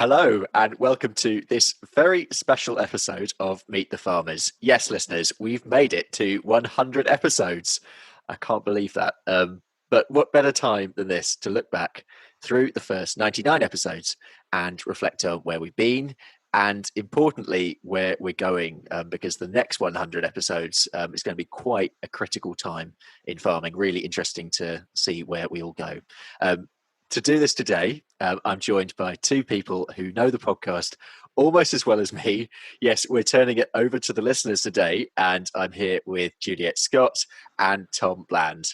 Hello, and welcome to this very special episode of Meet the Farmers. Yes, listeners, we've made it to 100 episodes. I can't believe that. But what better time than this to look back through the first 99 episodes and reflect on where we've been and, importantly, where we're going, because the next 100 episodes is going to be quite a critical time in farming. Really interesting to see where we all go. To do this today, I'm joined by two people who know the podcast almost as well as me. Yes, we're turning it over to the listeners today, and I'm here with Juliet Scott and Tom Bland.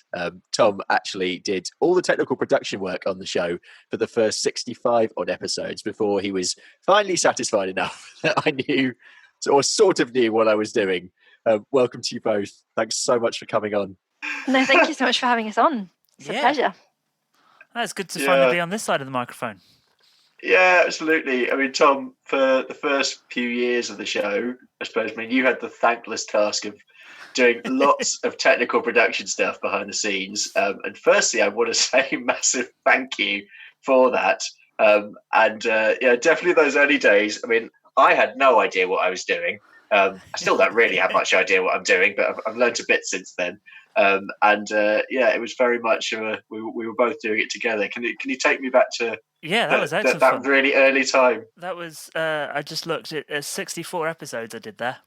Tom actually did all the technical production work on the show for the first 65 odd episodes before he was finally satisfied enough that I knew, or sort of knew, what I was doing. Welcome to you both. Thanks so much for coming on. No, thank you so much for having us on. It's a pleasure. It's good to finally be on this side of the microphone. Yeah, absolutely. I mean, Tom, for the first few years of the show, I suppose, you had the thankless task of doing lots of technical production stuff behind the scenes. And firstly, I want to say a massive thank you for that. Definitely those early days. I mean, I had no idea what I was doing. I still don't really have much idea what I'm doing, but I've learned a bit since then. It was very much we were both doing it together. Can you take me back to that really early time? That was I just looked at 64 episodes I did there.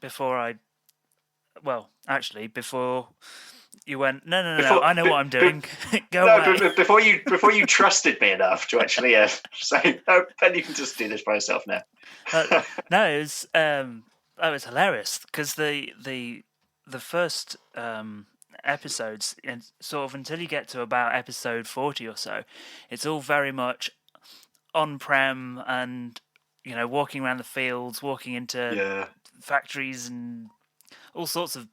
Before you went, no, I know what I'm doing. Before you trusted me enough to actually say, no, then you can just do this by yourself now. It was hilarious because the first episodes, and sort of until you get to about episode 40 or so, it's all very much on-prem and, walking around the fields, walking into factories and all sorts of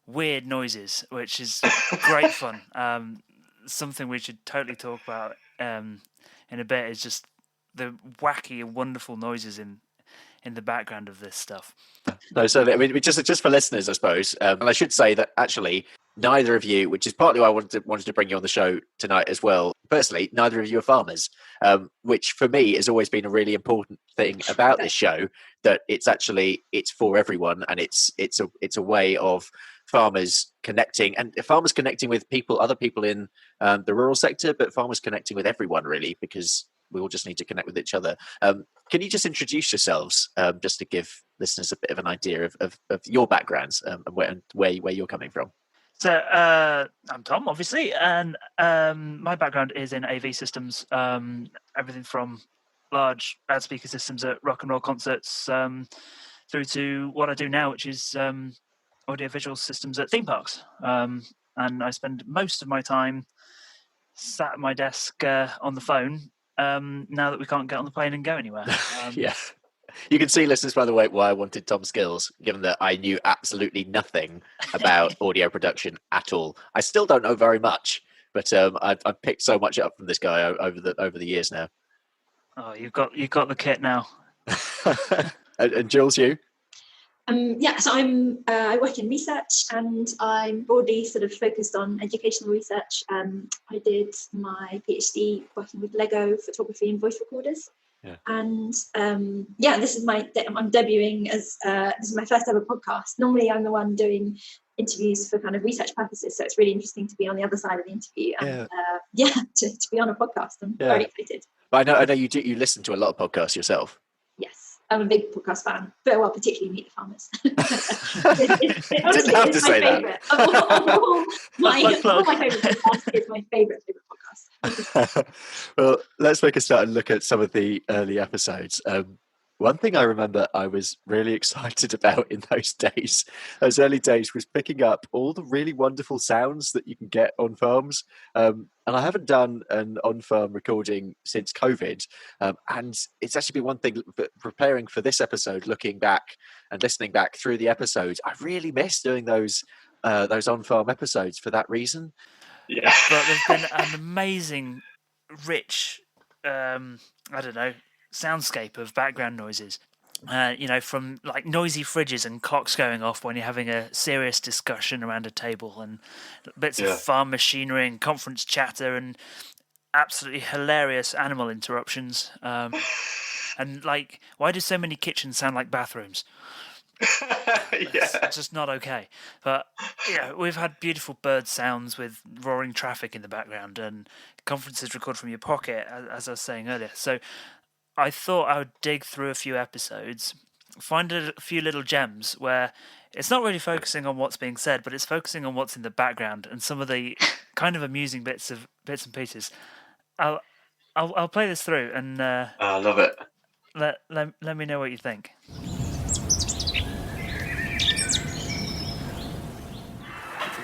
weird noises, which is great fun. Something we should totally talk about in a bit is just the wacky and wonderful noises in the background of this stuff. No, so I mean, just for listeners, I suppose, and I should say that actually neither of you, which is partly why I wanted to bring you on the show tonight as well. Firstly, neither of you are farmers, which for me has always been a really important thing about this show. That it's for everyone, and it's a way of farmers connecting with other people in the rural sector, but farmers connecting with everyone really, because we all just need to connect with each other. Can you just introduce yourselves, just to give listeners a bit of an idea of your backgrounds and where you're coming from? So I'm Tom, obviously, and my background is in AV systems, everything from large loudspeaker systems at rock and roll concerts through to what I do now, which is audiovisual systems at theme parks. And I spend most of my time sat at my desk on the phone, now that we can't get on the plane and go anywhere. Yeah. You can see, listeners, by the way, why I wanted Tom's skills, given that I knew absolutely nothing about audio production at all. I still don't know very much, but I've picked so much up from this guy over the years now. Oh, you've got the kit now. And Jules, you? So I work in research, and I'm broadly sort of focused on educational research. I did my PhD working with Lego photography and voice recorders. Yeah. And I'm debuting as this is my first ever podcast. Normally I'm the one doing interviews for kind of research purposes, so it's really interesting to be on the other side of the interview and to be on a podcast. I'm very excited. But I know you listen to a lot of podcasts yourself. Yes, I'm a big podcast fan, particularly Meet the Farmers. Didn't have to say that. All my favourite podcasts is my favourite podcast. Well, let's make a start and look at some of the early episodes. One thing I remember I was really excited about in those early days, was picking up all the really wonderful sounds that you can get on farms. And I haven't done an on-farm recording since COVID. And it's actually been one thing, preparing for this episode, looking back and listening back through the episodes. I really miss doing those on-farm episodes for that reason. Yeah. But there's been an amazing, rich, soundscape of background noises. From like noisy fridges and clocks going off when you're having a serious discussion around a table, and bits of farm machinery and conference chatter, and absolutely hilarious animal interruptions. And like, why do so many kitchens sound like bathrooms? It's just not okay. But yeah, we've had beautiful bird sounds with roaring traffic in the background and conferences recorded from your pocket, as I was saying earlier. So I thought I would dig through a few episodes, find a few little gems where it's not really focusing on what's being said, but it's focusing on what's in the background and some of the kind of amusing bits and pieces. I'll play this through and I love it. Let me know what you think.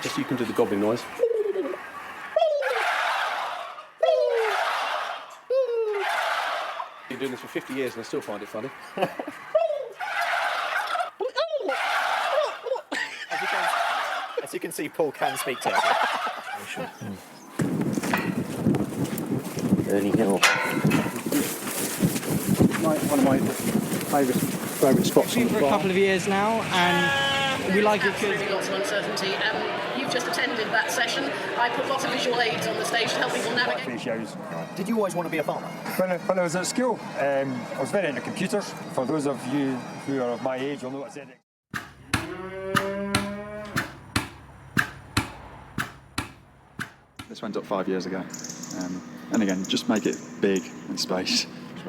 Just you can do the gobbling noise. Been doing this for 50 years and I still find it funny. As you can see, Paul can speak to Ernie Hill. One of my favourite spots. We've been for a couple of years now, and we like it because lots of uncertainty. You've just attended that session. I put lots of visual aids on the stage to help people navigate. Shows. Did you always want to be a farmer? When I was at school, I was very into computers. For those of you who are of my age, you'll know what ZX. This went up 5 years ago, and again, just make it big in space.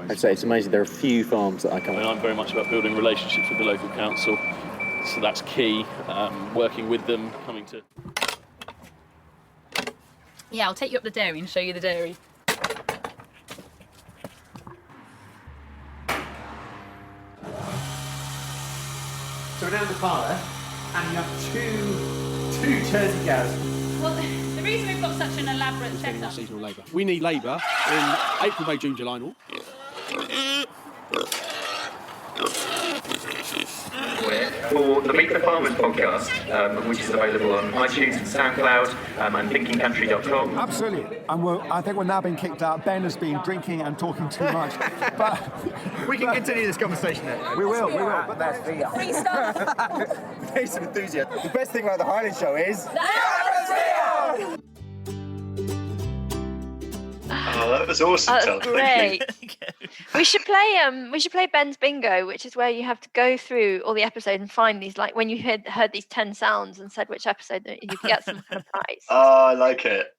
I'd say it's amazing. There are a few farms that I come. I'm very much about building relationships with the local council, so that's key. Working with them, coming to. Yeah, I'll take you up the dairy and show you the dairy. So we're down in the parlour, and you have two Jersey cows. Well, the reason we've got such an elaborate setup. Seasonal labour. We need labour in April, May, June, July and all. For the Meet the Farmers podcast, which is available on iTunes and SoundCloud and thinkingcountry.com. Absolutely. And I think we're now being kicked out. Ben has been drinking and talking too much. But We can continue this conversation then. we will. But that's Free stuff. Taste of enthusiasm. The best thing about the Highland Show is... Oh, that was awesome, Tom. That's great. We should play Ben's Bingo, which is where you have to go through all the episodes and find these, like when you heard these 10 sounds and said which episode, you could get some kind of prize. Oh, I like it.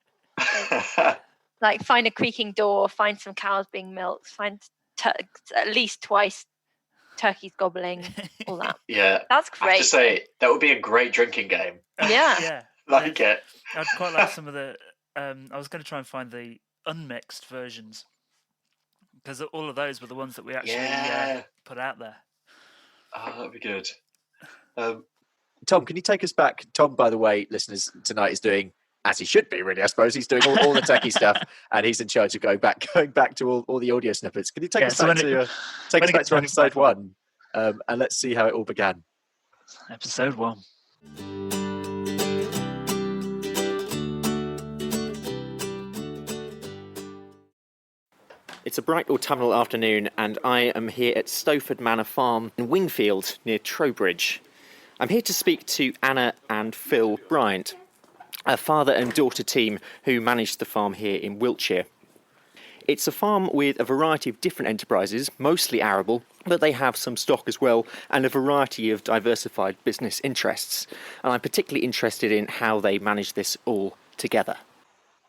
Like find a creaking door, find some cows being milked, find at least twice turkeys gobbling, all that. Yeah. That's great. I have to say, that would be a great drinking game. Yeah. Yeah. Like it. I'd quite like some of the. I was going to try and find the unmixed versions because all of those were the ones that we actually put out there. Oh, that'd be good. Tom, can you take us back? Tom, by the way, listeners, tonight is doing, as he should be, really, I suppose. He's doing all the techie stuff, and he's in charge of going back to all the audio snippets. Can you take us back to episode 1, and let's see how it all began. Episode 1. It's a bright autumnal afternoon, and I am here at Stowford Manor Farm in Wingfield, near Trowbridge. I'm here to speak to Anna and Phil Bryant, a father and daughter team who manage the farm here in Wiltshire. It's a farm with a variety of different enterprises, mostly arable, but they have some stock as well, and a variety of diversified business interests. And I'm particularly interested in how they manage this all together.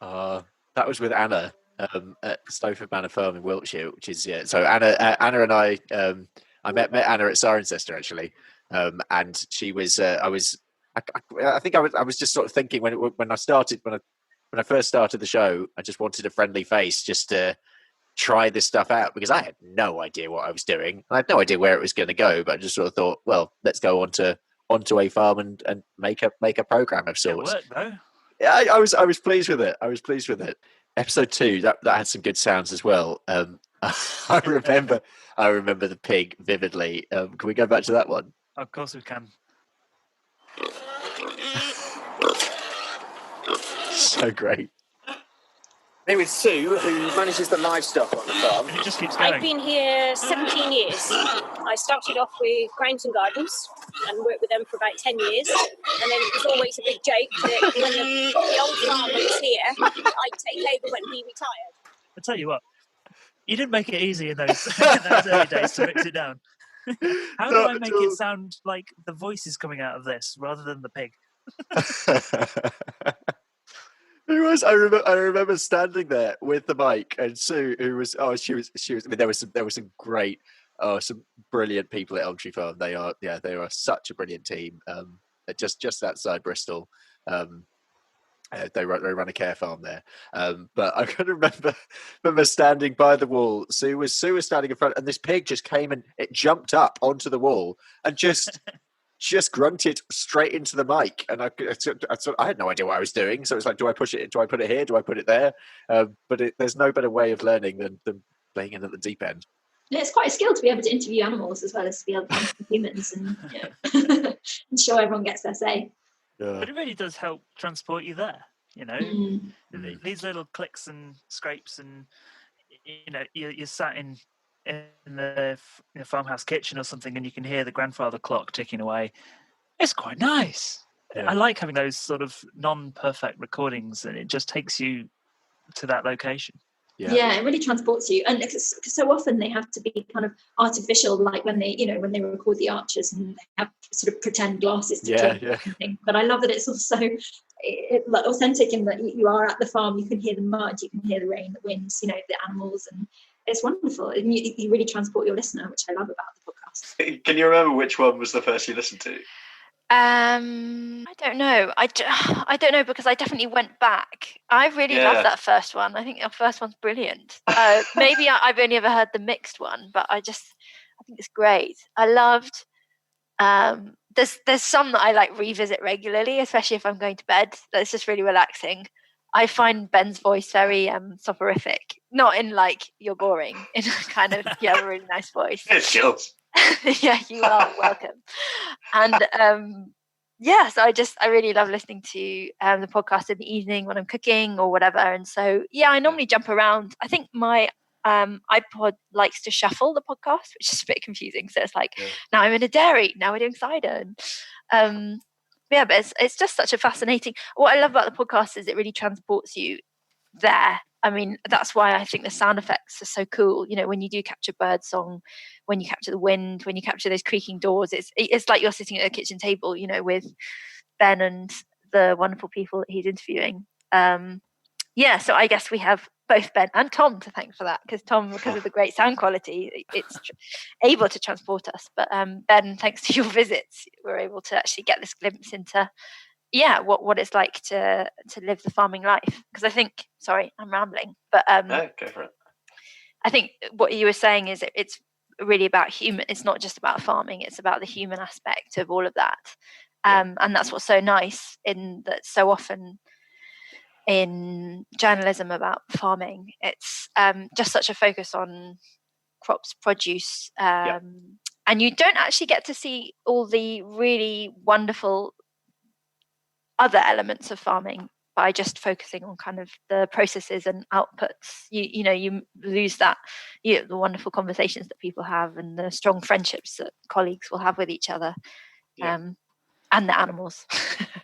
That was with Anna. At Stowford Manor Farm in Wiltshire, which is so Anna and I met Anna at Cirencester actually, and she was I think I was just sort of thinking when I first started the show, I just wanted a friendly face just to try this stuff out because I had no idea what I was doing. I had no idea where it was going to go, but I just sort of thought, well, let's go onto a farm and make a program of sorts. It worked, though. Yeah, I was pleased with it. Episode 2 that had some good sounds as well. I remember the pig vividly. Can we go back to that one? Of course we can. So great. Here with Sue, who manages the livestock on the farm. It just keeps going. I've been here 17 years. I started off with Grounds and Gardens and worked with them for about 10 years. And then it was always a big joke that when the old farmer was here, I'd take over when he retired. I tell you what, you didn't make it easy in those, in those early days to mix it down. How do I make it sound like the voice is coming out of this rather than the pig? It was. I remember standing there with the mic and Sue, who was. Oh, she was. I mean, there was some great, some brilliant people at Elm Tree Farm. They are such a brilliant team. Just outside Bristol. They run a care farm there. But I can remember standing by the wall. Sue was standing in front, and this pig just came and it jumped up onto the wall and just grunted straight into the mic. And I had no idea what I was doing. So it's like, do I push it? Do I put it here? Do I put it there? But there's no better way of learning than playing in at the deep end. Yeah, it's quite a skill to be able to interview animals as well as to be able to interview humans and and sure everyone gets their say. Yeah. But it really does help transport you there, These little clicks and scrapes, and you're sat in the farmhouse kitchen or something, and you can hear the grandfather clock ticking away. It's quite nice. Yeah. I like having those sort of non-perfect recordings, and it just takes you to that location. Yeah, it really transports you, and so often they have to be kind of artificial, like when they record the archers and they have sort of pretend glasses to clean. But I love that it's also like authentic in that you are at the farm, you can hear the mud, you can hear the rain, the winds, the animals, and it's wonderful. And you really transport your listener, which I love about the podcast. Can you remember which one was the first you listened to? I don't know. I don't know, because I definitely went back. I really love that first one. I think our first one's brilliant. Maybe I've only ever heard the mixed one, but I think it's great. I loved. There's some that I like revisit regularly, especially if I'm going to bed. That's just really relaxing. I find Ben's voice very soporific. Not in like you're boring, in a kind of you have a really nice voice. It's chills. Yeah, you are welcome. And so I really love listening to the podcast in the evening when I'm cooking or whatever. And so I normally jump around. I think my iPod likes to shuffle the podcast, which is a bit confusing. So it's like now I'm in a dairy, now we're doing cider. And, but it's just such a fascinating. What I love about the podcast is it really transports you there. I mean, that's why I think the sound effects are so cool. When you do capture bird song, when you capture the wind, when you capture those creaking doors, it's like you're sitting at a kitchen table, with Ben and the wonderful people that he's interviewing. So I guess we have both Ben and Tom to thank for that, because of the great sound quality, it's able to transport us. But Ben, thanks to your visits, we're able to actually get this glimpse into what it's like to live the farming life. Because I think, sorry, I'm rambling, but No, go for it. I think what you were saying is it's really about human. It's not just about farming; it's about the human aspect of all of that. And that's what's so nice in that. So often in journalism about farming, it's just such a focus on crops, produce, and you don't actually get to see all the really wonderful other elements of farming by just focusing on kind of the processes and outputs. You lose that, the wonderful conversations that people have and the strong friendships that colleagues will have with each other, and the animals.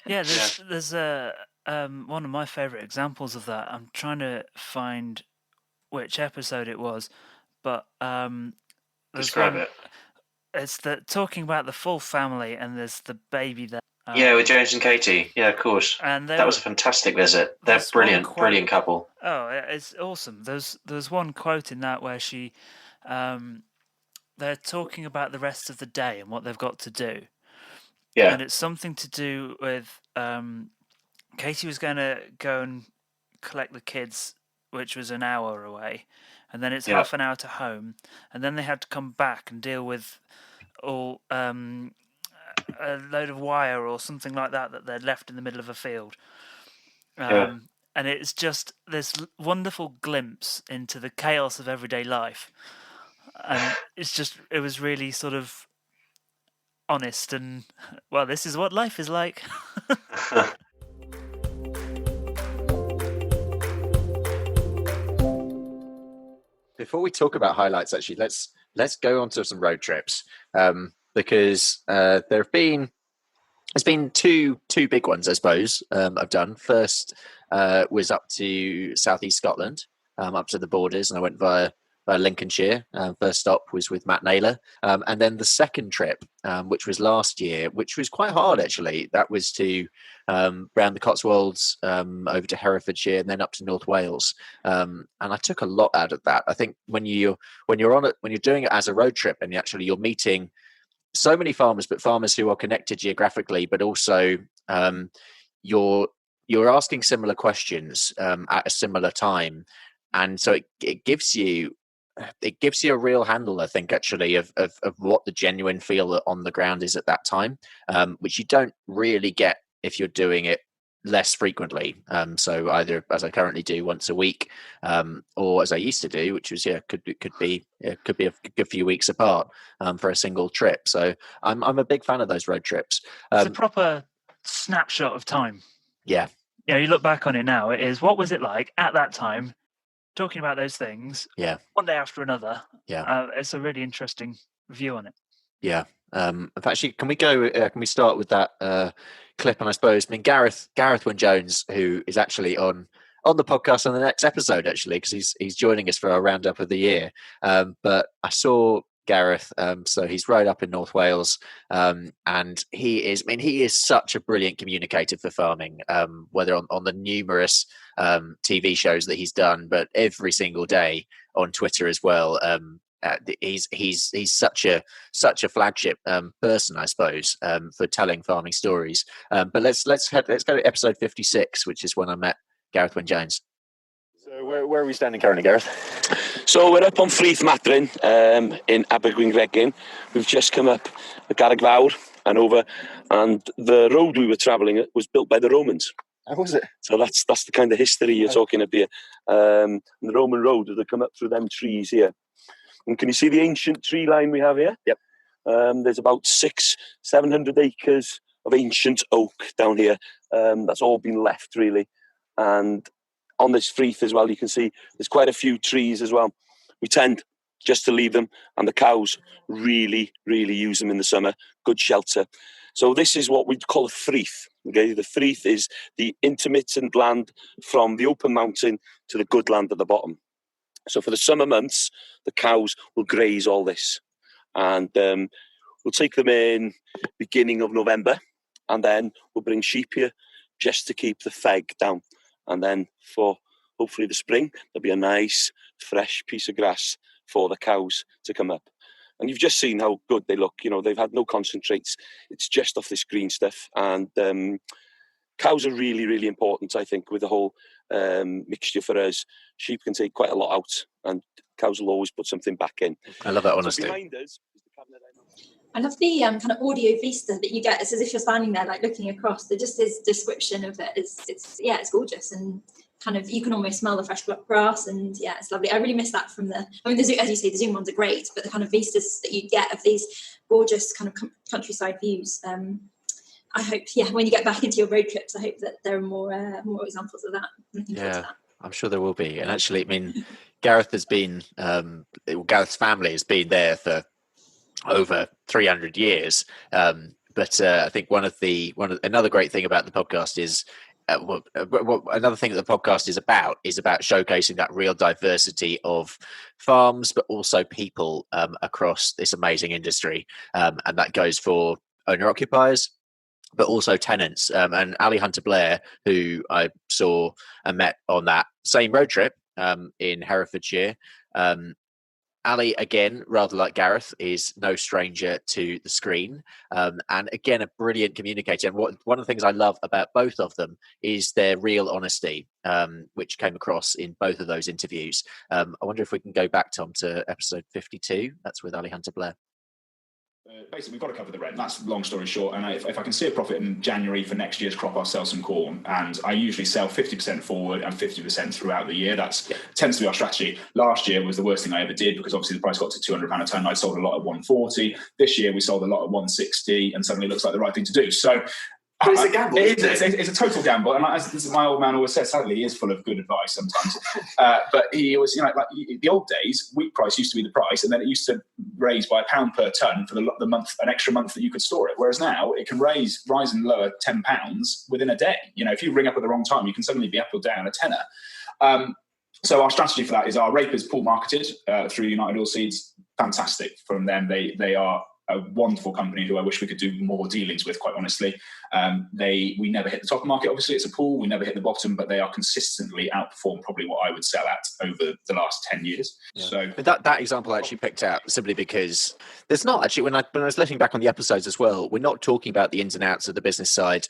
There's one of my favorite examples of that. I'm trying to find which episode it was, but describe it. It's talking about the full family, and there's the baby there. With James and Katie. Yeah, of course. And that was a fantastic visit. They're brilliant couple. Oh, it's awesome. There's one quote in that where she, they're talking about the rest of the day and what they've got to do. Yeah. And it's something to do with Katie was going to go and collect the kids, which was an hour away, and then it's half an hour to home, and then they had to come back and deal with all a load of wire or something like that they'd left in the middle of a field. And it's just this wonderful glimpse into the chaos of everyday life. And it was really sort of honest and, well, this is what life is like. Before we talk about highlights, actually, let's go on to some road trips. Because there's been two big ones, I suppose. I've done. First was up to southeast Scotland, up to the borders, and I went via Lincolnshire. First stop was with Matt Naylor, and then the second trip, which was last year, which was quite hard actually. That was to round the Cotswolds, over to Herefordshire, and then up to North Wales. And I took a lot out of that. I think when you're doing it as a road trip, and you're meeting so many farmers, but farmers who are connected geographically, but also you're asking similar questions at a similar time, and so it gives you a real handle, I think, actually, of what the genuine feel on the ground is at that time, which you don't really get if you're doing it less frequently. So either as I currently do once a week, or as I used to do, which was could be a good few weeks apart for a single trip. So I'm a big fan of those road trips. It's a proper snapshot of time. Yeah. You look back on it now. It is, what was it like at that time? Talking about those things, one day after another. It's a really interesting view on it. Actually, can we start with that clip? And I suppose, Gareth Wyn-Jones, who is actually on the podcast on the next episode, actually, because he's joining us for our roundup of the year. But I saw Gareth, so he's right up in North Wales, and he is such a brilliant communicator for farming, whether on the numerous TV shows that he's done, but every single day on Twitter as well. He's such a flagship person, I suppose, for telling farming stories. But let's go to episode 56, which is when I met Gareth Wyn-Jones. So where are we standing currently, Gareth? So we're up on Frith Madryn in Abergwyngregyn. We've just come up the Garreg Fawr and over, and the road we were travelling was built by the Romans. How was it? So that's the kind of history you're talking about here. The Roman road would have come up through them trees here. And can you see the ancient tree line we have here? Yep. There's about 700 acres of ancient oak down here. That's all been left, really. And on this Frith as well, you can see there's quite a few trees as well. We tend just to leave them, and the cows really, really use them in the summer. Good shelter. So this is what we'd call a Frith. Okay, the Frith is the intermittent land from the open mountain to the good land at the bottom. So for the summer months, the cows will graze all this, and we'll take them in beginning of November, and then we'll bring sheep here just to keep the feg down. And then for hopefully the spring, there'll be a nice fresh piece of grass for the cows to come up. And you've just seen how good they look. They've had no concentrates. It's just off this green stuff. And cows are really, really important, I think, with the whole mixture for us. Sheep can take quite a lot out, and cows will always put something back in. I love that honesty. So behind us is the cabinet. I love the kind of audio vista that you get. It's as if you're standing there, like looking across. Just this description of it it's gorgeous, and kind of you can almost smell the fresh grass, and it's lovely. I really miss that from the Zoom, as you say, the Zoom ones are great, but the kind of vistas that you get of these gorgeous kind of countryside views. I hope, when you get back into your road trips, I hope that there are more examples of that. I'm sure there will be. And actually, Gareth has been, Gareth's family has been there for over 300 years. But I think another great thing about the podcast is, another thing that the podcast is about showcasing that real diversity of farms, but also people across this amazing industry. And that goes for owner-occupiers, but also tenants. And Ali Hunter-Blair, who I saw and met on that same road trip in Herefordshire. Ali, again, rather like Gareth, is no stranger to the screen, and again, a brilliant communicator. And one of the things I love about both of them is their real honesty, which came across in both of those interviews. I wonder if we can go back, Tom, to episode 52. That's with Ali Hunter-Blair. Basically, we've got to cover the rent. That's long story short. And if I can see a profit in January for next year's crop, I'll sell some corn. And I usually sell 50% forward and 50% throughout the year. That tends to be our strategy. Last year was the worst thing I ever did, because obviously the price got to £200 a tonne. I sold a lot at 140. This year we sold a lot at 160, and suddenly it looks like the right thing to do. So it's a gamble. It's a total gamble, and as my old man always says, sadly, he is full of good advice sometimes. But he was, like the old days, wheat price used to be the price, and then it used to raise by £1 per tonne for the month, an extra month that you could store it. Whereas now it can rise and lower £10 within a day. If you ring up at the wrong time, you can suddenly be up or down a tenner. So our strategy for that is our rape is pull marketed through United Oilseeds. Fantastic from them. They are a wonderful company who I wish we could do more dealings with, quite honestly. We never hit the top of the market. Obviously, it's a pool. We never hit the bottom, but they are consistently outperformed probably what I would sell at over the last 10 years. Yeah. So But that example I actually picked out simply because there's not actually, when I was looking back on the episodes as well, we're not talking about the ins and outs of the business side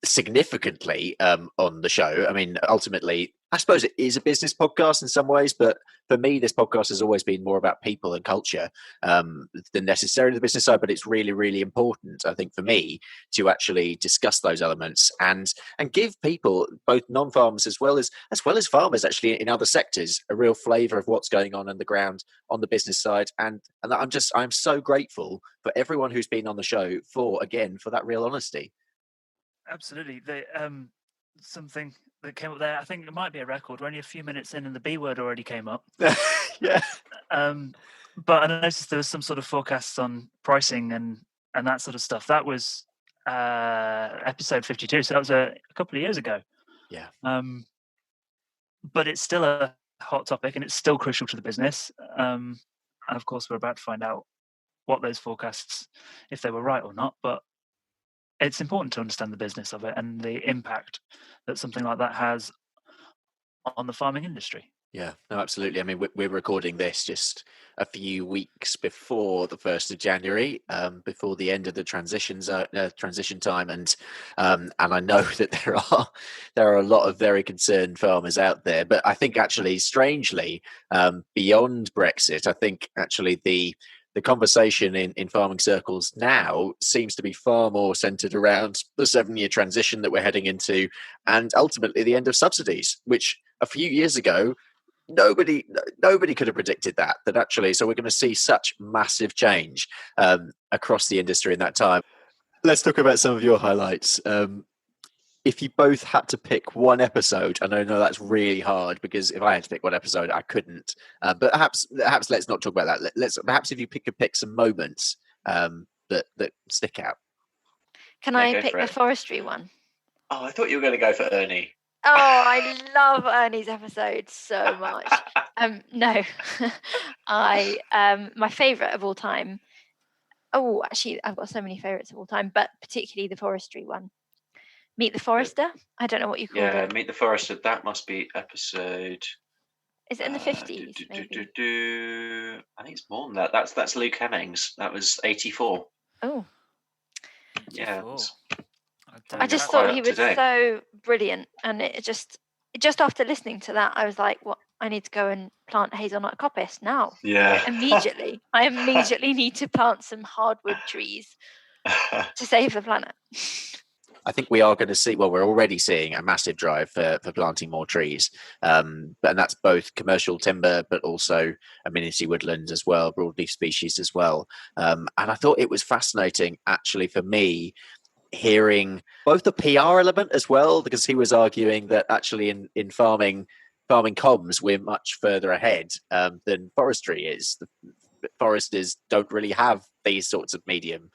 significantly on the show. I mean, ultimately, I suppose it is a business podcast in some ways, but for me, this podcast has always been more about people and culture than necessarily the business side. But it's really, really important, I think, for me to actually discuss those elements and give people, both non-farmers as well as farmers, actually in other sectors, a real flavour of what's going on the ground on the business side. And I'm so grateful for everyone who's been on the show for that real honesty. Absolutely. Something that came up there, I think it might be a record. We're only a few minutes in and the B word already came up. Yeah. But I noticed there was some sort of forecasts on pricing and that sort of stuff. That was episode 52. So that was a couple of years ago. Yeah. But it's still a hot topic and it's still crucial to the business. And of course, we're about to find out what those forecasts, if they were right or not. But it's important to understand the business of it and the impact that something like that has on the farming industry. Yeah, no, absolutely. I mean, we're recording this just a few weeks before the 1st of January, before the end of the transition time, and I know that there are a lot of very concerned farmers out there. But I think actually, strangely, beyond Brexit, I think actually the conversation in farming circles now seems to be far more centred around the 7-year transition that we're heading into, and ultimately the end of subsidies, which a few years ago nobody could have predicted that actually. So we're going to see such massive change across the industry in that time. Let's talk about some of your highlights. If you both had to pick one episode, I know that's really hard because if I had to pick one episode, I couldn't. But perhaps let's not talk about that. Perhaps if you could pick some moments that stick out. Can I pick the forestry one? Oh, I thought you were going to go for Ernie. Oh, I love Ernie's episode so much. No, my favourite of all time. Oh, actually, I've got so many favourites of all time, but particularly the forestry one. Meet the Forester. I don't know what you call it. Yeah, Meet the Forester. That must be episode. Is it in the 50s? I think it's more than that. That's Luke Hemmings. That was 84. Oh. Yeah. I just thought he was so brilliant, and it just after listening to that, I was like, "What? I need to go and plant hazelnut coppice now." Yeah. Immediately, I immediately need to plant some hardwood trees to save the planet. I think we are going to see, well, we're already seeing a massive drive for planting more trees. And that's both commercial timber, but also amenity woodland as well, broadleaf species as well. And I thought it was fascinating, actually, for me, hearing both the PR element as well, because he was arguing that actually in farming comms, we're much further ahead than forestry is. Foresters don't really have these sorts of medium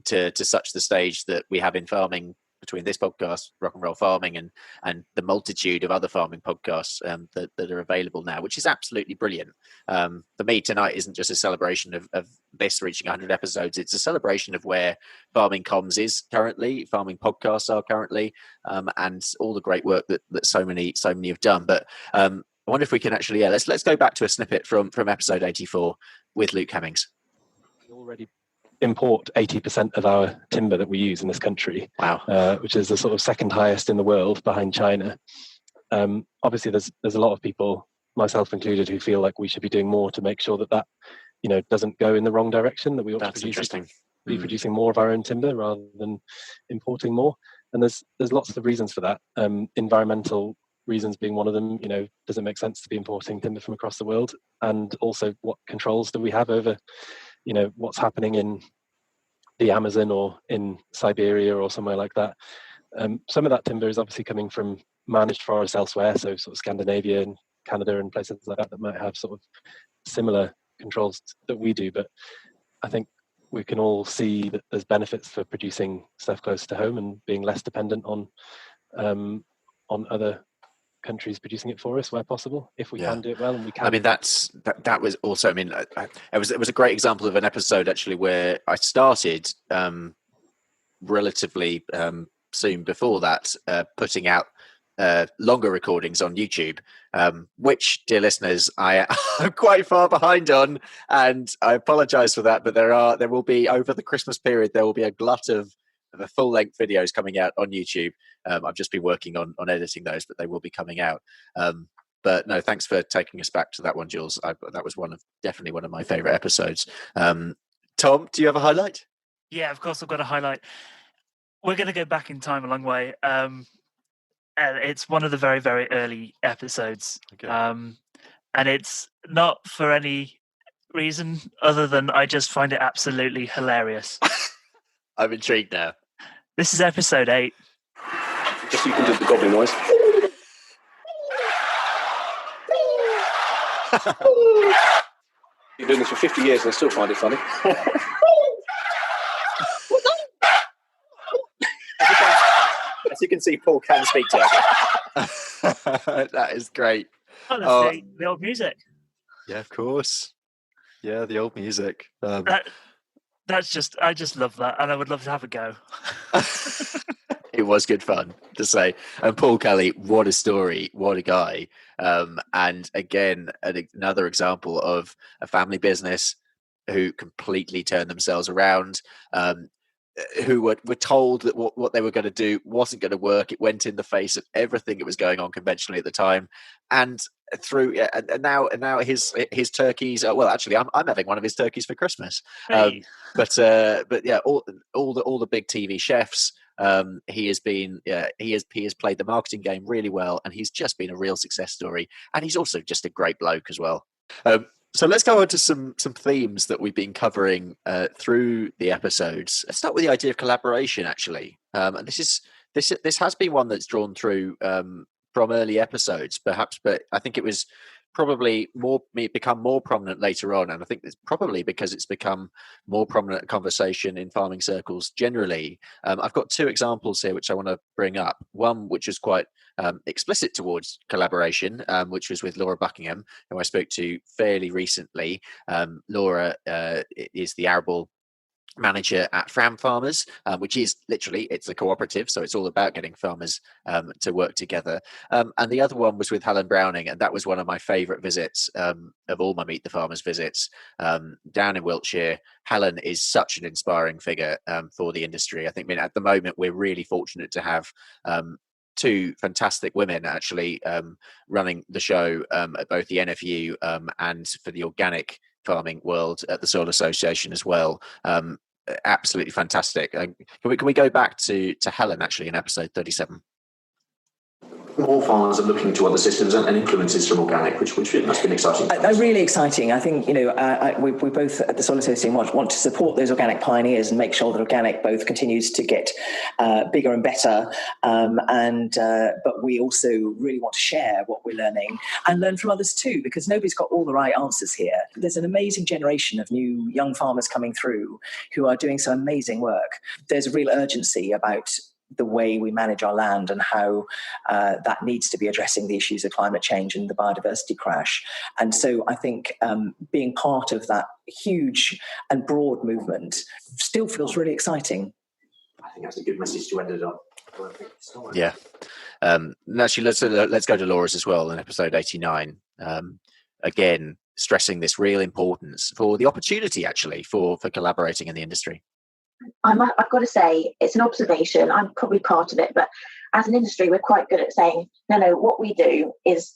to such the stage that we have in farming between this podcast, Rock and Roll Farming, and the multitude of other farming podcasts that are available now, which is absolutely brilliant. For me, tonight isn't just a celebration of this reaching 100 episodes. It's a celebration of where farming comms is currently, farming podcasts are currently, and all the great work that so many have done. But I wonder if we can actually, let's go back to a snippet from episode 84 with Luke Hemmings. We already import 80% of our timber that we use in this country. Wow. Which is the sort of second highest in the world behind China. Obviously, there's a lot of people, myself included, who feel like we should be doing more to make sure that doesn't go in the wrong direction. That we ought to be producing more of our own timber rather than importing more. And there's lots of reasons for that. Environmental reasons being one of them. Does it make sense to be importing timber from across the world? And also, what controls do we have over what's happening in the Amazon or in Siberia or somewhere like that? Some of that timber is obviously coming from managed forests elsewhere, so sort of Scandinavia and Canada and places like that might have sort of similar controls that we do. But I think we can all see that there's benefits for producing stuff close to home and being less dependent on other countries producing it for us where possible, if we Yeah. can do it well, and we can. I mean, that was also. I mean, it was a great example of an episode actually where I started relatively soon before that, putting out longer recordings on YouTube, which, dear listeners, I'm quite far behind on, and I apologise for that. But there will be, over the Christmas period, there will be a glut of full length videos coming out on YouTube. I've just been working on editing those, but they will be coming out. But no, thanks for taking us back to that one, Jules. That was definitely one of my favourite episodes. Tom, do you have a highlight? Yeah, of course, I've got a highlight. We're going to go back in time a long way. And it's one of the very, very early episodes. Okay. And it's not for any reason other than I just find it absolutely hilarious. I'm intrigued now. This is episode 8. Just so you can do the goblin noise. You're doing this for 50 years and I still find it funny. As you can see, Paul can speak to us. That is great. Oh, that's the old music. Yeah, of course. Yeah, the old music. That's just, I just love that, and I would love to have a go. It was good fun to say. And Paul Kelly, what a story, what a guy. And again, another example of a family business who completely turned themselves around, who were told that what they were going to do wasn't going to work. It went in the face of everything that was going on conventionally at the time. And now his turkeys. Well, actually, I'm having one of his turkeys for Christmas. Hey. But yeah, all the big TV chefs. He has played the marketing game really well, and he's just been a real success story. And he's also just a great bloke as well. So let's go on to some themes that we've been covering through the episodes. Let's start with the idea of collaboration, actually. And this has been one that's drawn through from early episodes, perhaps, but I think it was probably become more prominent later on, and I think it's probably because it's become more prominent conversation in farming circles generally. I've got 2 examples here which I want to bring up. One which is quite explicit towards collaboration, which was with Laura Buckingham, who I spoke to fairly recently. Laura is the arable manager at Fram Farmers, which is literally, it's a cooperative, so it's all about getting farmers to work together. And the other one was with Helen Browning, and that was one of my favourite visits of all my Meet the Farmers visits down in Wiltshire. Helen is such an inspiring figure for the industry. I think at the moment we're really fortunate to have 2 fantastic women actually running the show at both the NFU and for the organic farming world at the Soil Association as well. Absolutely fantastic. Can we go back to Helen actually in episode 37? More farmers are looking to other systems and influences from organic, which must be exciting. Really exciting. I think we both at the Soil Association want to support those organic pioneers and make sure that organic both continues to get bigger and better. But we also really want to share what we're learning and learn from others too, because nobody's got all the right answers here. There's an amazing generation of new young farmers coming through who are doing some amazing work. There's a real urgency about the way we manage our land and how that needs to be addressing the issues of climate change and the biodiversity crash. And so I think being part of that huge and broad movement still feels really exciting. I think that's a good message to end it on. Yeah. Actually, let's go to Laura's as well in episode 89. Again, stressing this real importance for the opportunity actually for collaborating in the industry. I've got to say, it's an observation. I'm probably part of it, but as an industry, we're quite good at saying, no, what we do is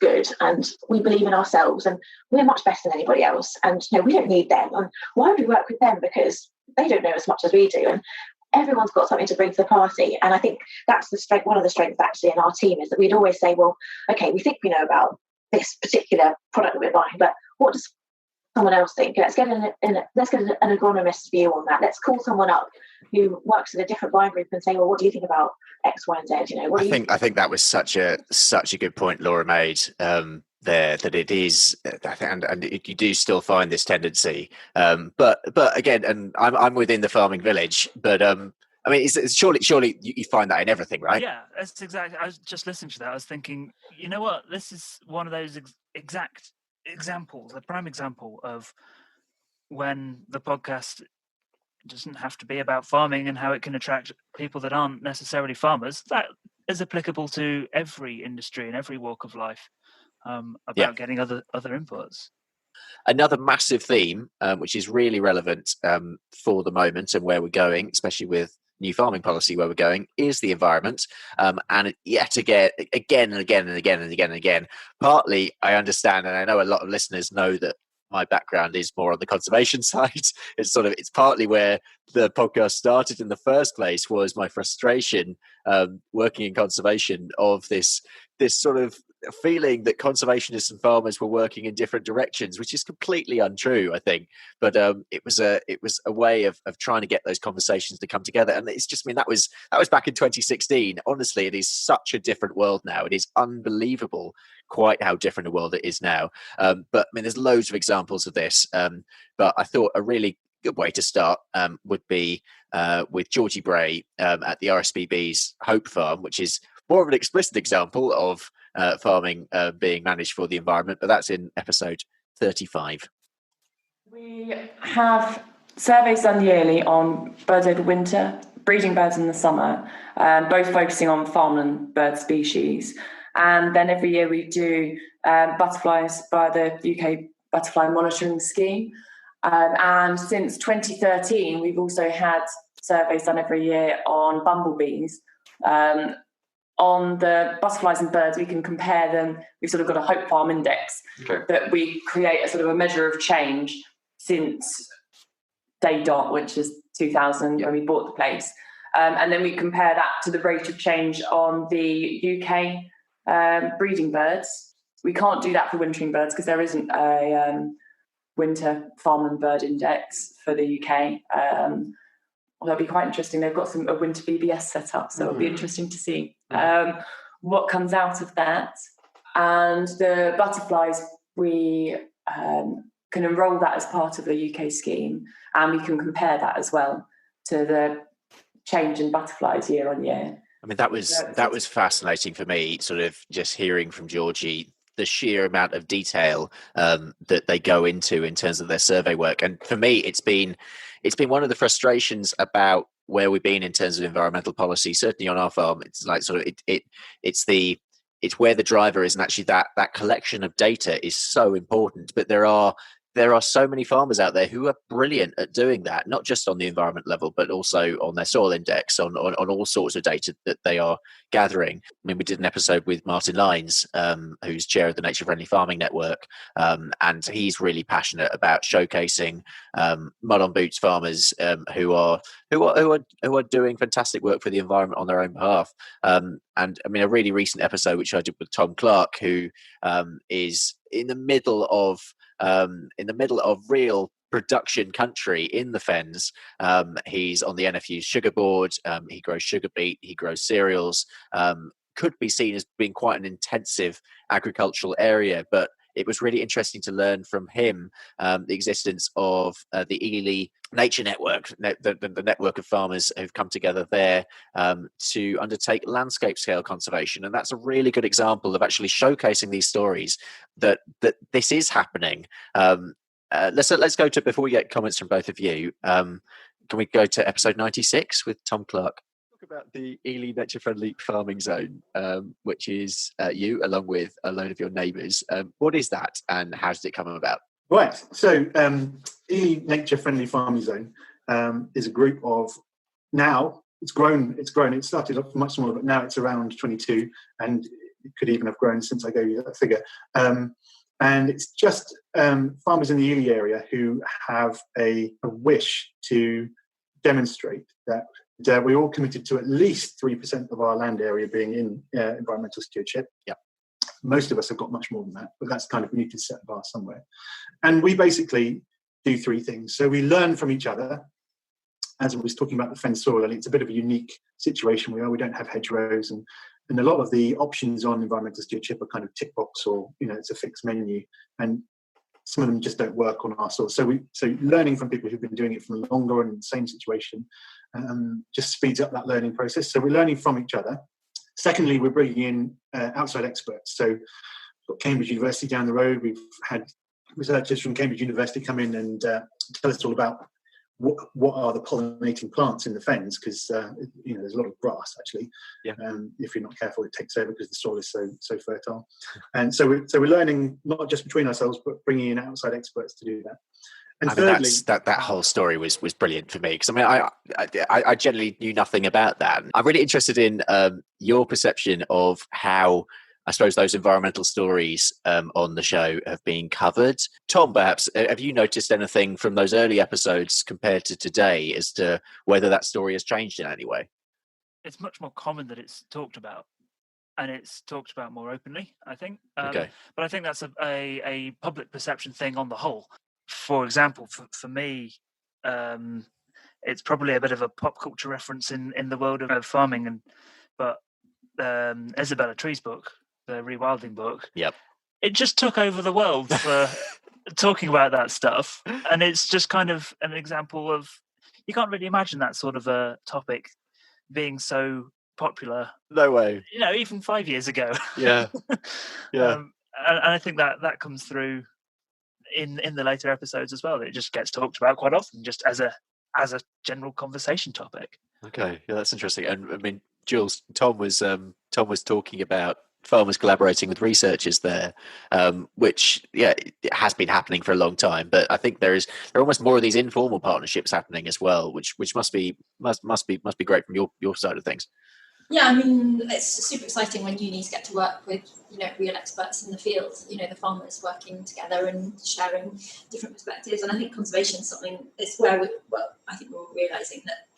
good, and we believe in ourselves, and we're much better than anybody else. And we don't need them. And why would we work with them? Because they don't know as much as we do. And everyone's got something to bring to the party. And I think that's the strength. One of the strengths actually in our team is that we'd always say, well, okay, we think we know about this particular product that we're buying, but what does someone else think? Let's get an agronomist's view on that. Let's call someone up who works in a different buying group and say, well, what do you think about X, Y, and Z? I think that was such a good point Laura made there, that it is, and you do still find this tendency. But again, and I'm within the farming village, but I mean, surely you find that in everything, right? Yeah, that's exactly. I was just listening to that. I was thinking, you know what? This is one of those exact examples, a prime example of when the podcast doesn't have to be about farming and how it can attract people that aren't necessarily farmers. That is applicable to every industry and every walk of life, about getting other inputs. Another massive theme, which is really relevant for the moment and where we're going, especially with new farming policy, where we're going, is the environment. And yet again and again. Partly, I understand, and I know a lot of listeners know that my background is more on the conservation side. It's partly where the podcast started in the first place, was my frustration working in conservation of this sort of feeling that conservationists and farmers were working in different directions, which is completely untrue, I think. But it was a way of trying to get those conversations to come together. And it's just, I mean, that was back in 2016. Honestly, it is such a different world now. It is unbelievable quite how different a world it is now. But I mean, there's loads of examples of this. But I thought a really good way to start would be with Georgie Bray at the RSPB's Hope Farm, which is more of an explicit example of farming being managed for the environment, but that's in episode 35. We have surveys done yearly on birds over winter, breeding birds in the summer, both focusing on farmland bird species. And then every year we do butterflies by the UK Butterfly Monitoring Scheme. And since 2013, we've also had surveys done every year on bumblebees. On the butterflies and birds, we can compare them. We've sort of got a Hope Farm index that we create a sort of a measure of change since day dot, which is 2000 when we bought the place. And then we compare that to the rate of change on the UK breeding birds. We can't do that for wintering birds because there isn't a winter farmland bird index for the UK. Well, that'll be quite interesting. They've got a winter BBS set up, so it'll be interesting to see what comes out of that. And the butterflies, we can enrol that as part of the UK scheme, and we can compare that as well to the change in butterflies year on year. I mean, that was fascinating for me, sort of just hearing from Georgie the sheer amount of detail that they go into in terms of their survey work. And for me, it's been one of the frustrations about where we've been in terms of environmental policy, certainly on our farm. It's like sort of it's where the driver is, and actually that collection of data is so important. But there are so many farmers out there who are brilliant at doing that, not just on the environment level, but also on their soil index, on all sorts of data that they are gathering. I mean, we did an episode with Martin Lyons, who's chair of the Nature Friendly Farming Network, and he's really passionate about showcasing mud on boots farmers who are doing fantastic work for the environment on their own behalf. And I mean, a really recent episode which I did with Tom Clark, who is in the middle of real production country in the Fens. He's on the NFU's sugar board. He grows sugar beet. He grows cereals. Could be seen as being quite an intensive agricultural area, but it was really interesting to learn from him the existence of the Ely Nature Network, the network of farmers who've come together there to undertake landscape scale conservation. And that's a really good example of actually showcasing these stories that this is happening. Let's go to, before we get comments from both of you, can we go to episode 96 with Tom Clark? Talk about the Ely Nature Friendly Farming Zone, which is you along with a load of your neighbours. What is that, and how did it come about? Right, so Ely Nature Friendly Farming Zone is a group of, now it's grown. It started off much smaller, but now it's around 22, and it could even have grown since I gave you that figure. And it's just farmers in the Ely area who have a wish to demonstrate that we're all committed to at least 3% of our land area being in environmental stewardship. Yeah. Most of us have got much more than that, but that's kind of, we need to set a bar somewhere. And we basically do three things. So we learn from each other. As I was talking about the Fen soil, it's a bit of a unique situation. We don't have hedgerows, and a lot of the options on environmental stewardship are kind of tick box, or it's a fixed menu. And some of them just don't work on our source. So learning from people who've been doing it for longer and in the same situation just speeds up that learning process. So we're learning from each other. Secondly, we're bringing in outside experts. So we've got Cambridge University down the road. We've had researchers from Cambridge University come in and tell us all about what are the pollinating plants in the fens, because there's a lot of grass actually. Yeah. If you're not careful, it takes over because the soil is so fertile. And so we're learning not just between ourselves, but bringing in outside experts to do that. And thirdly, that whole story was brilliant for me, because I generally knew nothing about that. I'm really interested in your perception of how, I suppose, those environmental stories on the show have been covered. Tom, perhaps, have you noticed anything from those early episodes compared to today as to whether that story has changed in any way? It's much more common that it's talked about, and it's talked about more openly, I think. Okay. But I think that's a public perception thing on the whole. For example, for me, it's probably a bit of a pop culture reference in the world of farming, but Isabella Tree's book, the rewilding book, yep, it just took over the world for talking about that stuff. And it's just kind of an example of, you can't really imagine that sort of a topic being so popular. No way. Even 5 years ago. Yeah. Yeah. And I think that comes through in the later episodes as well. It just gets talked about quite often, just as a general conversation topic. Okay, yeah, that's interesting. And I mean, Jules, Tom was talking about farmers collaborating with researchers there, which it has been happening for a long time. But I think there are almost more of these informal partnerships happening as well, which must be great from your side of things. Yeah, I mean, it's super exciting when unis get to work with, real experts in the field, the farmers working together and sharing different perspectives. And I think conservation is something, it's where I think we're realising that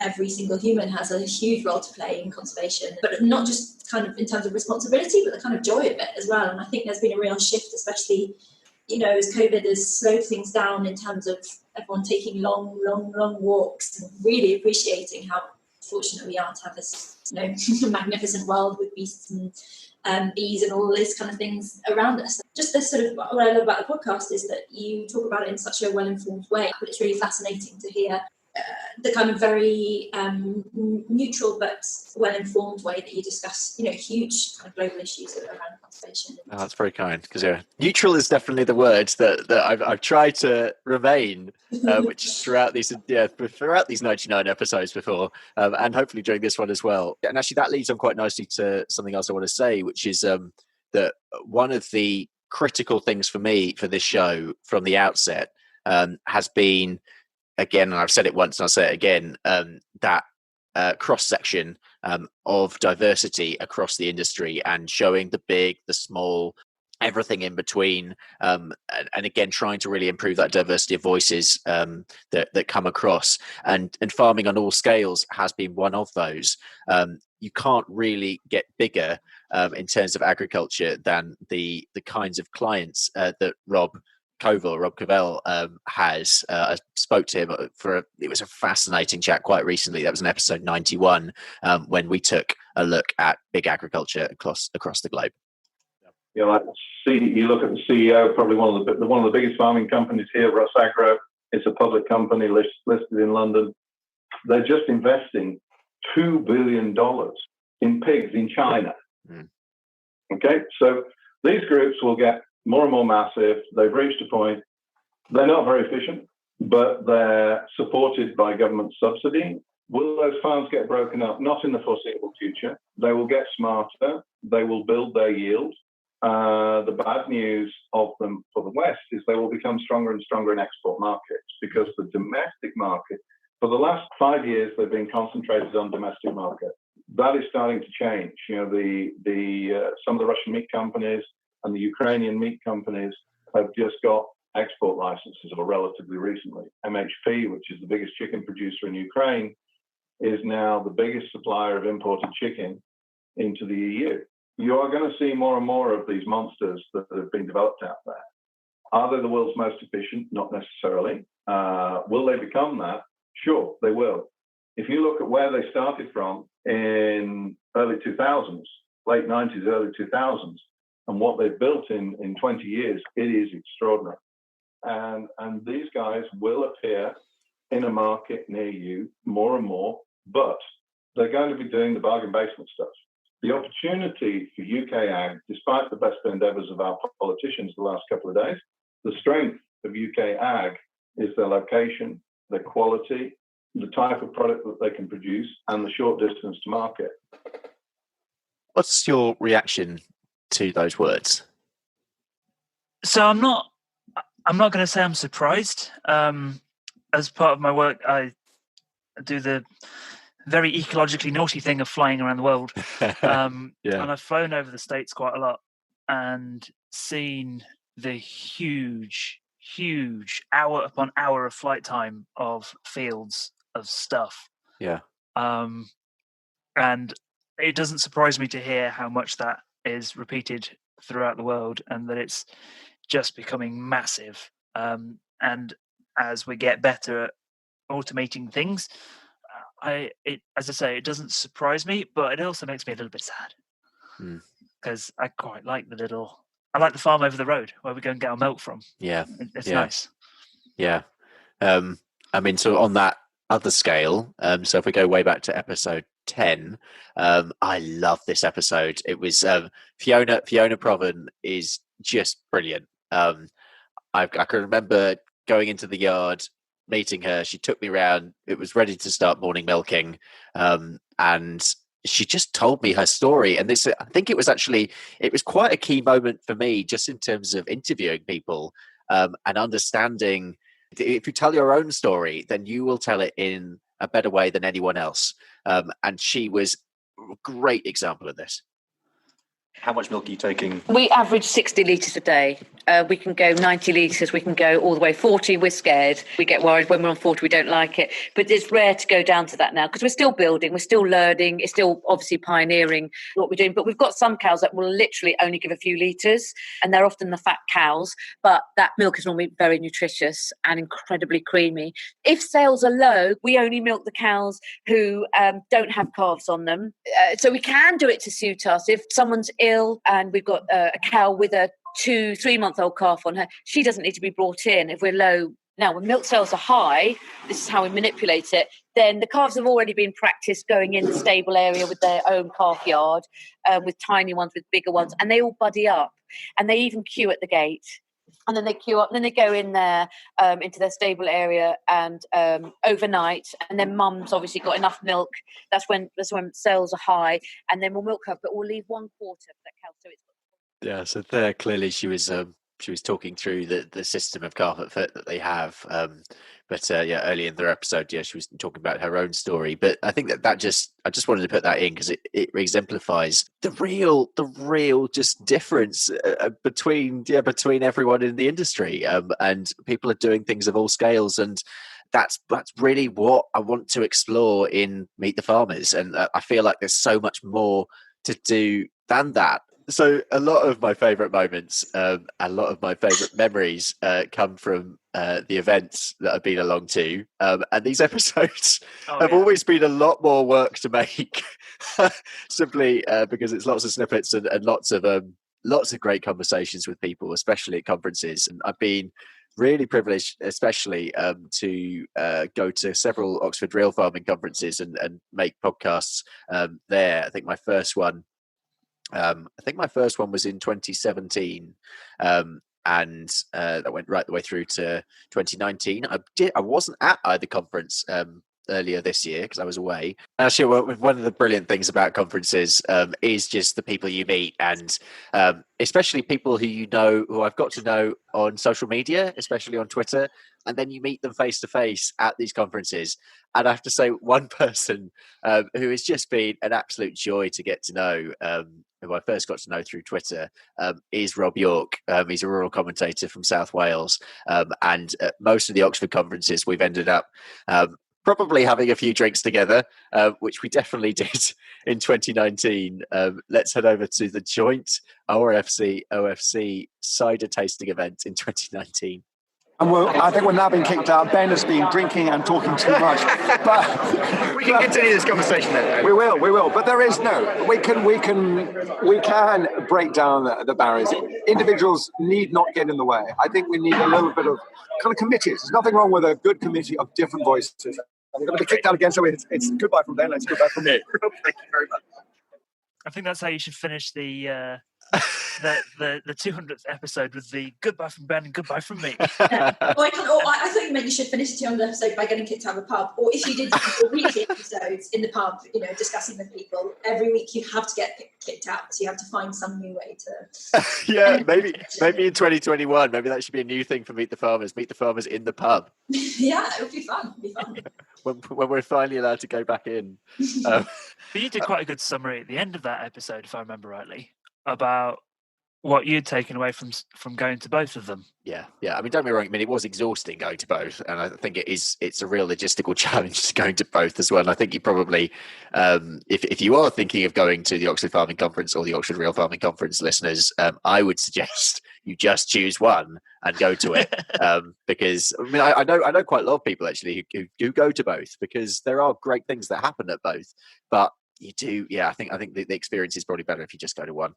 every single human has a huge role to play in conservation, but not just kind of in terms of responsibility, but the kind of joy of it as well. And I think there's been a real shift, especially, as COVID has slowed things down in terms of everyone taking long walks and really appreciating how fortunate we are to have this magnificent world with beasts and bees and all these kind of things around us. Just this sort of, what I love about the podcast is that you talk about it in such a well-informed way, but it's really fascinating to hear the kind of very neutral but well-informed way that you discuss, huge kind of global issues around conservation. Oh, that's very kind, because neutral is definitely the word that I've tried to remain, which throughout these 99 episodes before, and hopefully during this one as well. And actually, that leads on quite nicely to something else I want to say, which is that one of the critical things for me for this show from the outset has been, again, and I've said it once and I'll say it again, that cross-section of diversity across the industry, and showing the big, the small, everything in between, and again, trying to really improve that diversity of voices that come across. And farming on all scales has been one of those. You can't really get bigger in terms of agriculture than the kinds of clients that Rob Covell has. I spoke to him it was a fascinating chat quite recently. That was in episode 91, when we took a look at big agriculture across the globe. You look at the CEO, probably one of the biggest farming companies here, Ross Agro. It's a public company listed in London. They're just investing $2 billion in pigs in China. Okay, so these groups will get more and more massive. They've reached a point. They're not very efficient, but they're supported by government subsidy. Will those farms get broken up? Not in the foreseeable future. They will get smarter. They will build their yield. The bad news of them for the West is they will become stronger and stronger in export markets, because the domestic market, for the last 5 years, they've been concentrated on domestic market. That is starting to change. Some of the Russian meat companies and the Ukrainian meat companies have just got export licenses, or relatively recently. MHP, which is the biggest chicken producer in Ukraine, is now the biggest supplier of imported chicken into the EU. You are going to see more and more of these monsters that have been developed out there. Are they the world's most efficient? Not necessarily. Will they become that? Sure, they will. If you look at where they started from in early 2000s, late 90s, early 2000s, and what they've built in 20 years, it is extraordinary. And these guys will appear in a market near you more and more, but they're going to be doing the bargain basement stuff. The opportunity for UK ag, despite the best endeavours of our politicians the last couple of days, the strength of UK ag is their location, their quality, the type of product that they can produce, and the short distance to market. What's your reaction to those words? So I'm not going to say I'm surprised. As part of my work, I do the very ecologically naughty thing of flying around the world. And I've flown over the States quite a lot and seen the huge hour upon hour of flight time of fields of stuff. Yeah. And it doesn't surprise me to hear how much that is repeated throughout the world and that it's just becoming massive. And as we get better at automating things, as I say, it doesn't surprise me, but it also makes me a little bit sad because I quite like I like the farm over the road where we go and get our milk from. Yeah. It's nice. Yeah. I mean, so on that other scale, so if we go way back to episode 10, I love this episode. It was Fiona Provan is just brilliant. I can remember going into the yard, meeting her. She took me around. It was ready to start morning milking, and she just told me her story. And this, I think it was quite a key moment for me, just in terms of interviewing people and understanding. If you tell your own story, then you will tell it in a better way than anyone else. And she was a great example of this. How much milk are you taking? We average 60 litres a day. We can go 90 litres, we can go all the way 40, we're scared. We get worried when we're on 40, we don't like it. But it's rare to go down to that now because we're still building, we're still learning, it's still obviously pioneering what we're doing. But we've got some cows that will literally only give a few litres and they're often the fat cows. But that milk is normally very nutritious and incredibly creamy. If sales are low, we only milk the cows who don't have calves on them. So we can do it to suit us. If someone's ill and we've got a cow with a 2-3-month-old calf on her, she doesn't need to be brought in if we're low. Now, when milk sales are high, this is how we manipulate it, then the calves have already been practiced going in the stable area with their own calf yard, with tiny ones, with bigger ones, and they all buddy up, and they even queue at the gate. And then they queue up, and then they go in there into their stable area and overnight. And then mum's obviously got enough milk. That's when sales are high. And then we'll milk her, but we'll leave 1/4 for that cow. So it's So there, clearly, she was talking through the system of calf at foot that they have. But early in their episode, she was talking about her own story. But I think I just wanted to put that in because it exemplifies the real just difference between everyone in the industry. And people are doing things of all scales, and that's really what I want to explore in Meet the Farmers. And I feel like there's so much more to do than that. So a lot of my favourite moments, a lot of my favourite memories come from the events that I've been along to. And these episodes have always been a lot more work to make, simply because it's lots of snippets and lots of great conversations with people, especially at conferences. And I've been really privileged, especially to go to several Oxford real farming conferences and make podcasts there. I think my first one was in 2017, and that went right the way through to 2019. I wasn't at either conference earlier this year because I was away. Actually, one of the brilliant things about conferences is just the people you meet, and especially people who I've got to know on social media, especially on Twitter, and then you meet them face to face at these conferences. And I have to say, one person who has just been an absolute joy to get to know, who I first got to know through Twitter, is Rob York. He's a rural commentator from South Wales, and at most of the Oxford conferences we've ended up probably having a few drinks together, which we definitely did in 2019. Let's head over to the joint ORFC cider tasting event in 2019. And I think we're now being kicked out. Ben has been drinking and talking too much. But we can continue this conversation then. We will. But there is we can break down the barriers. Individuals need not get in the way. I think we need a little bit of kind of committees. There's nothing wrong with a good committee of different voices. I'm going to be kicked out again, so it's goodbye from Ben. It's goodbye from me. Thank you very much. I think that's how you should finish the 200th episode, with the goodbye from Ben and goodbye from me. I thought you meant you should finish the 200th episode by getting kicked out of the pub, or if you did weekly episodes in the pub, discussing with people every week, you have to get kicked out, so you have to find some new way to. Yeah, maybe in 2021, maybe that should be a new thing for Meet the Farmers in the pub. Yeah, it would be fun. When we're finally allowed to go back in. But you did quite a good summary at the end of that episode, if I remember rightly, about what you'd taken away from going to both of them. Yeah. I mean, don't get me wrong. I mean, it was exhausting going to both, and I think it's a real logistical challenge going to both as well. And I think you probably, if you are thinking of going to the Oxford Farming Conference or the Oxford Real Farming Conference, listeners, I would suggest you just choose one and go to it, because I mean, I know quite a lot of people actually who do go to both, because there are great things that happen at both, but you do, I think the experience is probably better if you just go to one.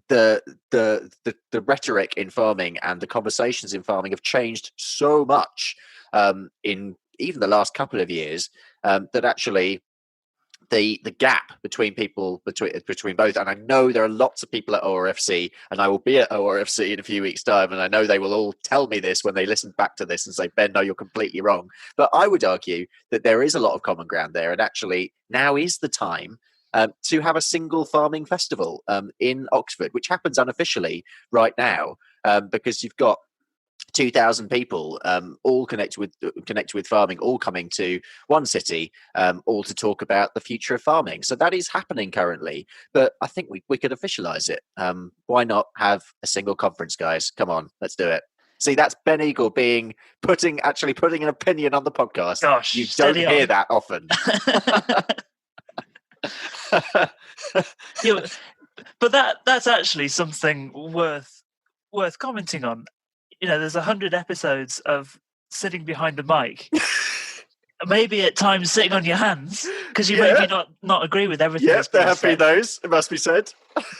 The rhetoric in farming and the conversations in farming have changed so much in even the last couple of years, that actually the gap between both, and I know there are lots of people at ORFC, and I will be at ORFC in a few weeks' time, and I know they will all tell me this when they listen back to this and say, Ben, no, you're completely wrong. But I would argue that there is a lot of common ground there, and actually now is the time to have a single farming festival in Oxford, which happens unofficially right now, because you've got 2,000 people all connected with farming, all coming to one city, all to talk about the future of farming. So that is happening currently, but I think we could officialise it. Why not have a single conference, guys? Come on, let's do it. See, that's Ben Eagle putting an opinion on the podcast. Gosh, you don't hear that often. But that's actually something worth commenting on. There's 100 episodes of sitting behind the mic, maybe at times sitting on your hands, because you maybe not agree with everything. Yes, there have been those, it must be said.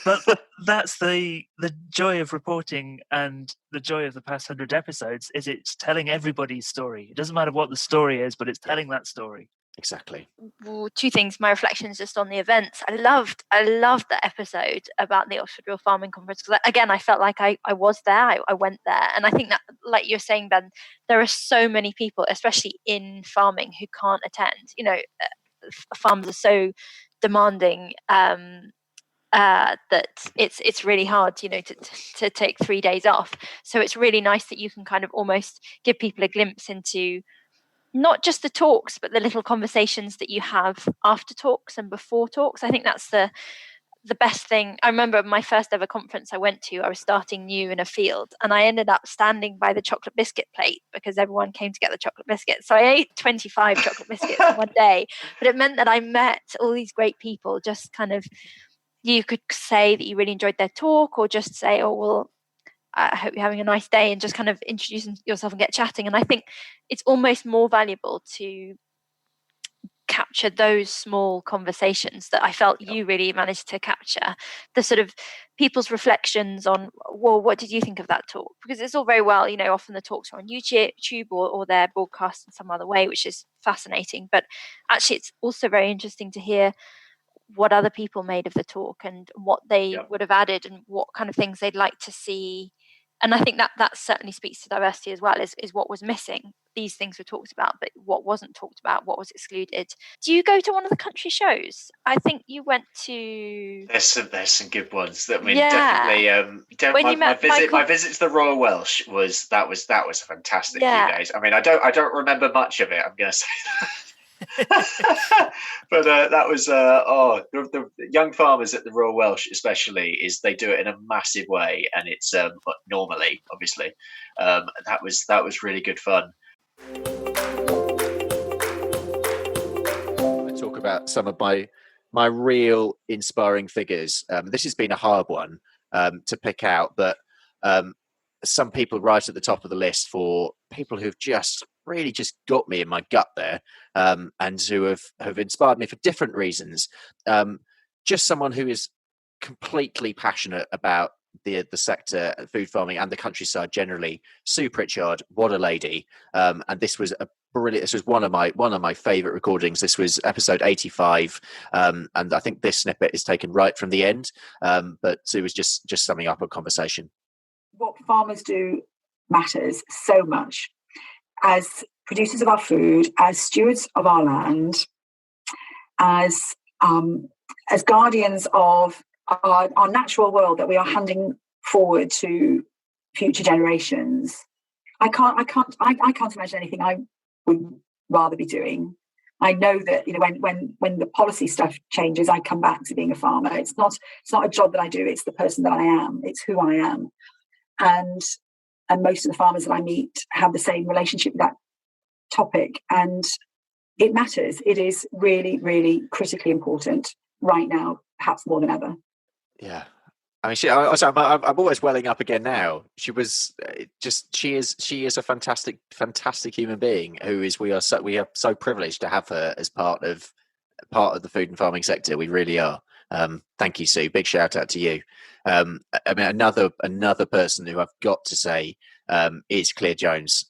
But that's the joy of reporting, and the joy of the past 100 episodes is it's telling everybody's story. It doesn't matter what the story is, but it's telling that story. Exactly. Well, two things. My reflections just on the events. I loved the episode about the Oxford Real Farming Conference, because again, I felt like I was there. I went there, and I think that, like you're saying, Ben, there are so many people, especially in farming, who can't attend. Farmers are so demanding that it's really hard, to take 3 days off. So it's really nice that you can kind of almost give people a glimpse into not just the talks, but the little conversations that you have after talks and before talks. I think that's the best thing. I remember my first ever conference I went to, I was starting new in a field, and I ended up standing by the chocolate biscuit plate because everyone came to get the chocolate biscuits. So I ate 25 chocolate biscuits in one day, but it meant that I met all these great people. Just kind of, you could say that you really enjoyed their talk, or just say, oh, well, I hope you're having a nice day, and just kind of introduce yourself and get chatting. And I think it's almost more valuable to capture those small conversations that I felt you really managed to capture, the sort of people's reflections on, well, what did you think of that talk? Because it's all very well, often the talks are on YouTube or they're broadcast in some other way, which is fascinating. But actually, it's also very interesting to hear what other people made of the talk and what they would have added and what kind of things they'd like to see. And I think that certainly speaks to diversity as well, is what was missing. These things were talked about, but what wasn't talked about, what was excluded. Do you go to one of the country shows? I think you went to... There's some good ones. Definitely. My visit to the Royal Welsh was a fantastic few days. I mean, I don't remember much of it, I'm going to say that. But that was the young farmers at the Royal Welsh, especially, they do it in a massive way, and it's normally, obviously, that was really good fun. I talk about some of my real inspiring figures. This has been a hard one to pick out, but some people right at the top of the list for people who've just really just got me in my gut there, and who have inspired me for different reasons. Just someone who is completely passionate about the sector, food farming, and the countryside generally. Sue Pritchard, what a lady! And this was a brilliant. This was one of my favourite recordings. This was episode 85, and I think this snippet is taken right from the end. But Sue was just summing up a conversation. What farmers do matters so much. As producers of our food, as stewards of our land, as guardians of our natural world that we are handing forward to future generations, I can't imagine anything I would rather be doing. I know that, you know, when the policy stuff changes, I come back to being a farmer. It's not a job that I do. It's the person that I am. It's who I am. And most of the farmers that I meet have the same relationship with that topic, and it matters. It is really, really critically important right now, perhaps more than ever. Yeah, I mean, I'm always welling up again now. She is a fantastic human being we are so privileged to have her as part of the food and farming sector. We really are. Thank you, Sue. Big shout out to you. I mean, another person who I've got to say is Claire Jones.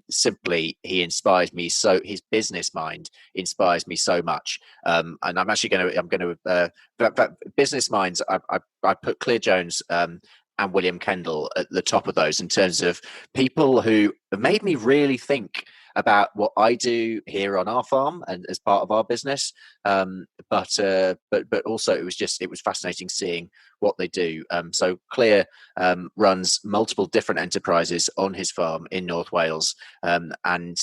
Simply, he inspires me so. His business mind inspires me so much. And I'm actually going to business minds. I put Claire Jones and William Kendall at the top of those in terms of people who made me really think about what I do here on our farm and as part of our business, but also it was fascinating seeing what they do. So Claire runs multiple different enterprises on his farm in North Wales, and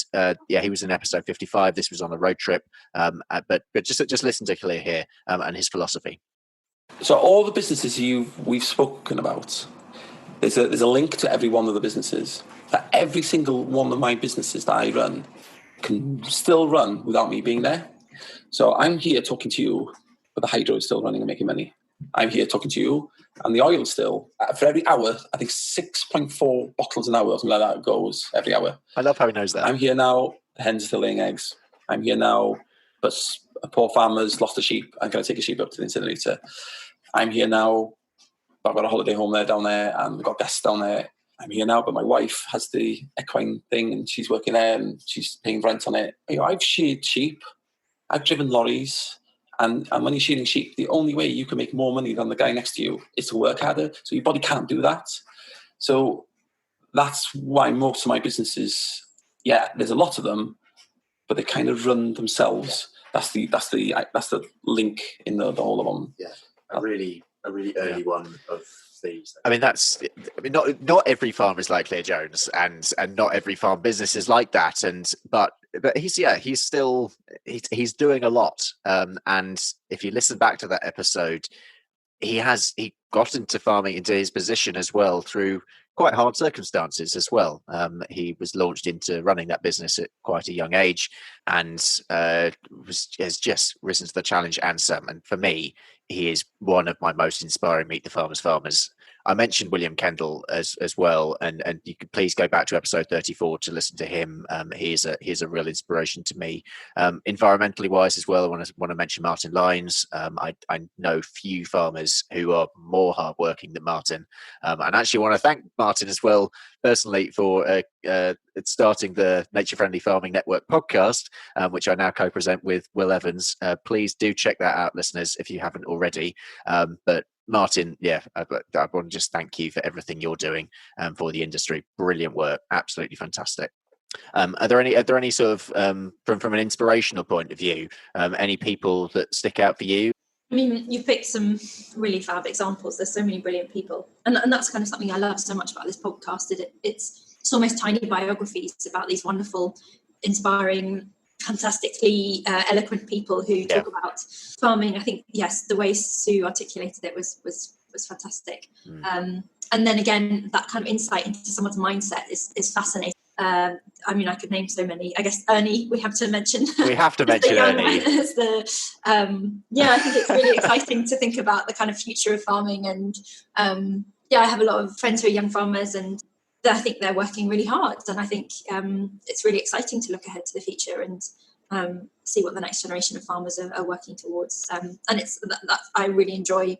he was in episode 55. This was on a road trip, but just listen to Claire here and his philosophy. So all the businesses we've spoken about, there's a link to every one of the businesses. That every single one of my businesses that I run can still run without me being there. So I'm here talking to you, but the hydro is still running and making money. I'm here talking to you, and the oil still, for every hour, I think 6.4 bottles an hour or something like that goes every hour. I love how he knows that. I'm here now, the hens are still laying eggs. I'm here now, but a poor farmer's lost a sheep. I'm going to take a sheep up to the incinerator. I'm here now, but I've got a holiday home down there, and we've got guests down there. I'm here now, but my wife has the equine thing, and she's working there, and she's paying rent on it. You know, I've sheared sheep, I've driven lorries, and when you're shearing sheep, the only way you can make more money than the guy next to you is to work harder. So your body can't do that. So that's why most of my businesses, there's a lot of them, but they kind of run themselves. That's the link in the whole of them. Yeah, a really early one of these. I mean, not every farm is like Claire Jones, and not every farm business is like that. But he's still doing a lot. And if you listen back to that episode, he got into farming, into his position as well through quite hard circumstances as well. He was launched into running that business at quite a young age, and has just risen to the challenge and some. And for me, he is one of my most inspiring Meet the Farmers. I mentioned William Kendall as well, and you could please go back to episode 34 to listen to him. He's a real inspiration to me, environmentally wise as well. I want to mention Martin Lyons. I know few farmers who are more hardworking than Martin, and actually want to thank Martin as well personally for starting the Nature Friendly Farming Network podcast, which I now co-present with Will Evans. Please do check that out, listeners, if you haven't already. But Martin, I want to just thank you for everything you're doing for the industry. Brilliant work, absolutely fantastic. Are there any sort of from an inspirational point of view, any people that stick out for you? I mean, you've picked some really fab examples. There's so many brilliant people, and that's kind of something I love so much about this podcast. It's almost tiny biographies about these wonderful, inspiring, fantastically eloquent people who talk about farming. I think, yes, the way Sue articulated it was fantastic. And then again, that kind of insight into someone's mindset is fascinating. I mean, I could name so many. I guess Ernie, we have to mention. We have to mention Ernie. I think it's really exciting to think about the kind of future of farming. And I have a lot of friends who are young farmers, and I think they're working really hard, and I think it's really exciting to look ahead to the future and see what the next generation of farmers are working towards. And it's that I really enjoy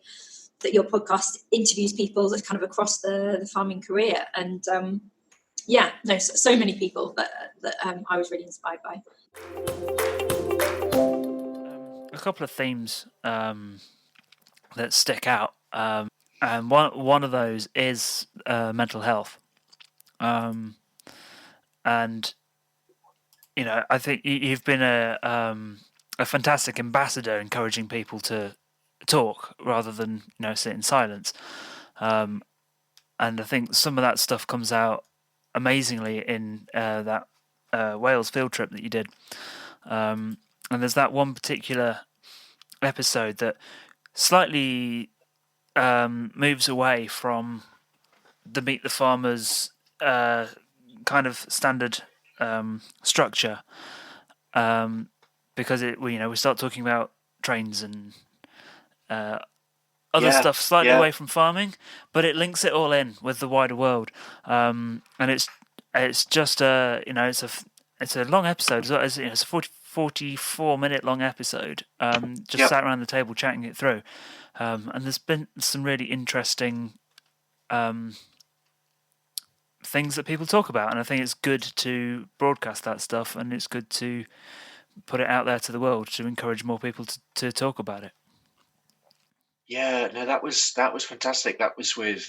that your podcast interviews people that kind of across the farming career, and so many people that I was really inspired by. A couple of themes that stick out, and one of those is mental health, and I think you've been a fantastic ambassador, encouraging people to talk rather than sit in silence, and I think some of that stuff comes out amazingly in that Wales field trip that you did, and there's that one particular episode that slightly moves away from the Meet the Farmers kind of standard structure, because we start talking about trains and other stuff slightly away from farming, but it links it all in with the wider world, and it's just it's a long episode. It's a 44-minute long episode. Sat around the table chatting it through, and there's been some really interesting things that people talk about, and I think it's good to broadcast that stuff, and it's good to put it out there to the world to encourage more people to talk about it. Yeah, no, that was fantastic. That was with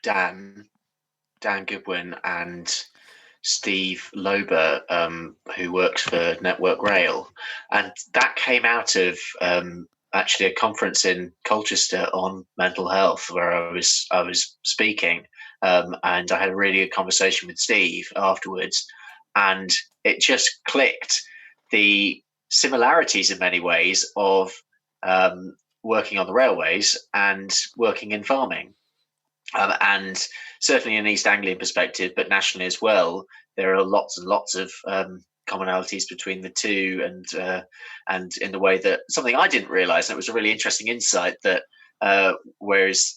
Dan Goodwin and Steve Lober, who works for Network Rail, and that came out of actually a conference in Colchester on mental health, where I was speaking, and I had a really good conversation with Steve afterwards, and it just clicked the similarities in many ways of working on the railways and working in farming. And certainly in East Anglian perspective, but nationally as well, there are lots and lots of commonalities between the two, and in the way that something I didn't realise, and it was a really interesting insight, that whereas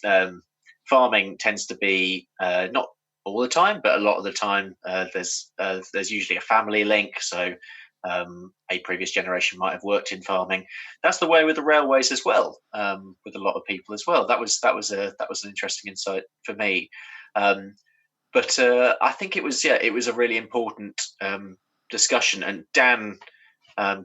farming tends to be not all the time, but a lot of the time there's usually a family link. So a previous generation might have worked in farming. That's the way with the railways as well, with a lot of people as well. That was an interesting insight for me. But I think it was a really important discussion. And Dan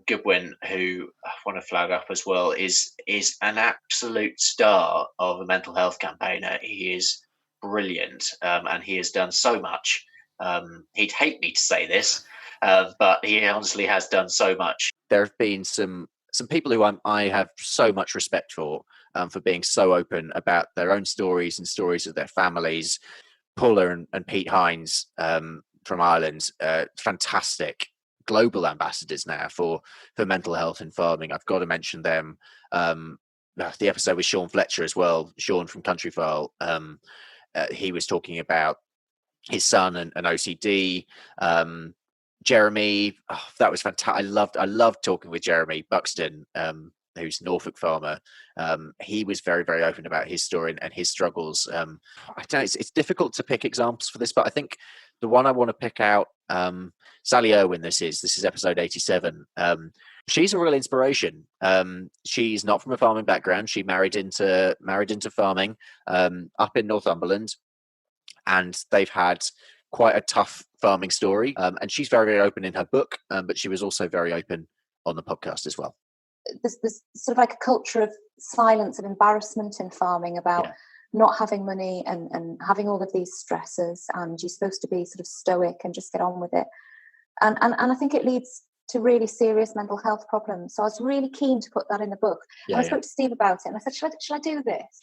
Goodwin, who I want to flag up as well, is an absolute star of a mental health campaigner. He is brilliant, and he has done so much. He'd hate me to say this, but he honestly has done so much. There have been some people who I have so much respect for being so open about their own stories and stories of their families. Paula and Pete Hines from Ireland, fantastic global ambassadors now for mental health and farming. I've got to mention them. The episode with Sean Fletcher as well, Sean from Countryfile. He was talking about his son and OCD. Jeremy, that was fantastic. I loved talking with Jeremy Buxton, who's a Norfolk farmer. He was very, very open about his story and his struggles. I don't know, it's difficult to pick examples for this, but I think the one I want to pick out, Sally Irwin, this is episode 87. She's a real inspiration. She's not from a farming background. She married into farming up in Northumberland, and they've had quite a tough farming story. And she's very, very open in her book, but she was also very open on the podcast as well. There's sort of like a culture of silence and embarrassment in farming about not having money and having all of these stresses, and you're supposed to be sort of stoic and just get on with it. And I think it leads to really serious mental health problems. So I was really keen to put that in the book. And I spoke to Steve about it, and I said, shall I do this?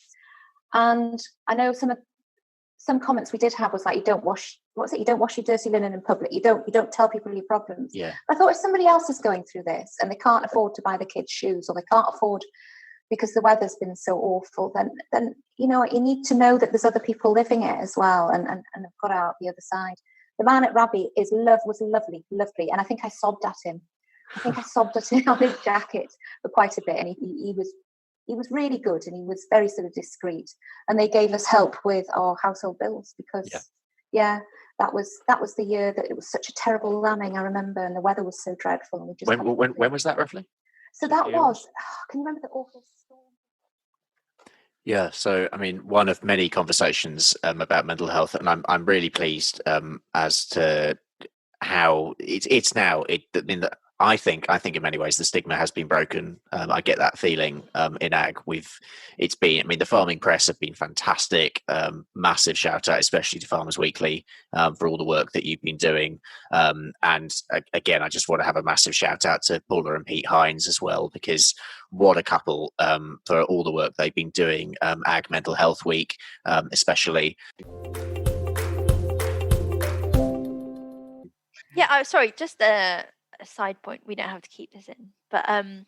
And I know some comments we did have was like, you don't wash your dirty linen in public. You don't tell people your problems. Yeah. I thought, if somebody else is going through this and they can't afford to buy the kids shoes, or they can't afford because the weather's been so awful, then you need to know that there's other people living it as well, and have got out the other side. The man at Rabbit was lovely, and I think I sobbed at him. I think I sobbed at him on his jacket for quite a bit, and he was really good, and he was very sort of discreet. And they gave us help with our household bills because yeah, that was the year that it was such a terrible lambing, I remember, and the weather was so dreadful. And we just when was that roughly? So that was, can you remember the awful storm? Yeah, so I mean, one of many conversations about mental health, and I'm really pleased as to how it's now. I mean, I think in many ways the stigma has been broken. I get that feeling in ag. It's been. I mean, the farming press have been fantastic. Massive shout out, especially to Farmers Weekly, for all the work that you've been doing. And again, I just want to have a massive shout out to Paula and Pete Hines as well, because what a couple for all the work they've been doing. Ag Mental Health Week, especially. Yeah, sorry, just a side point. We don't have to keep this in, but I'd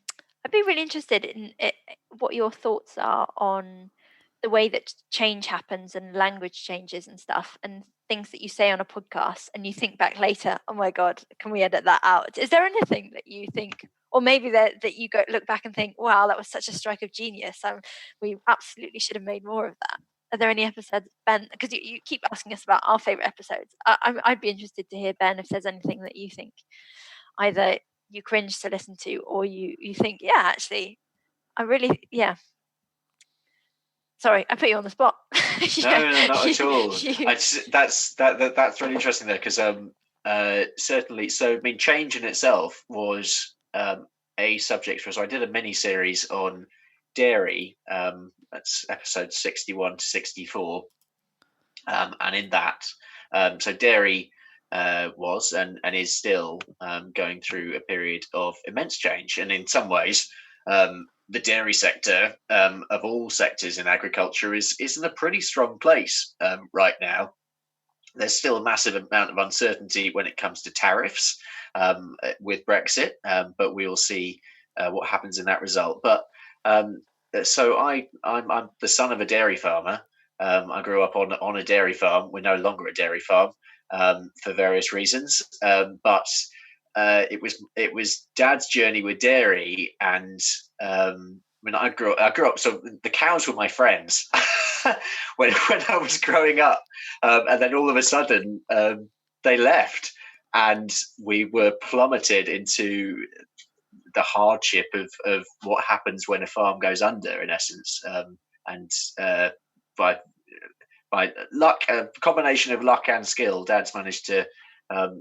be really interested in what your thoughts are on the way that change happens and language changes and stuff, and things that you say on a podcast, and you think back later, oh my God, can we edit that out? Is there anything that you think, or maybe that you look back and think, wow, that was such a strike of genius. We absolutely should have made more of that. Are there any episodes, Ben? Because you keep asking us about our favourite episodes. I'd be interested to hear, Ben, if there's anything that you think either you cringe to listen to, or you think, yeah, actually, I really, yeah. Sorry, I put you on the spot. No, not at all. That's really interesting there, because certainly. So I mean, change in itself was a subject for us. So I did a mini series on dairy. That's episode 61 to 64, and in that, so dairy was and is still going through a period of immense change, and in some ways, the dairy sector, of all sectors in agriculture, is in a pretty strong place right now. There's still a massive amount of uncertainty when it comes to tariffs with Brexit, but we will see what happens in that result. But so I'm the son of a dairy farmer. I grew up on a dairy farm. We're no longer a dairy farm for various reasons, but it was Dad's journey with dairy, and when I grew up, so the cows were my friends when I was growing up, and then all of a sudden they left, and we were plummeted into the hardship of what happens when a farm goes under, in essence, and by luck, a combination of luck and skill, Dad's managed to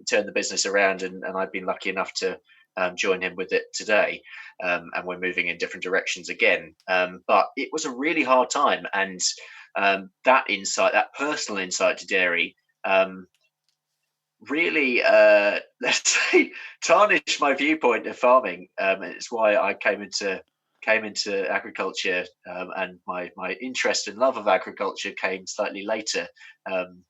turn the business around, and I've been lucky enough to join him with it today, and we're moving in different directions again. But it was a really hard time, and that personal insight to dairy, really, let's say, tarnished my viewpoint of farming. It's why I came into agriculture, and my interest and love of agriculture came slightly later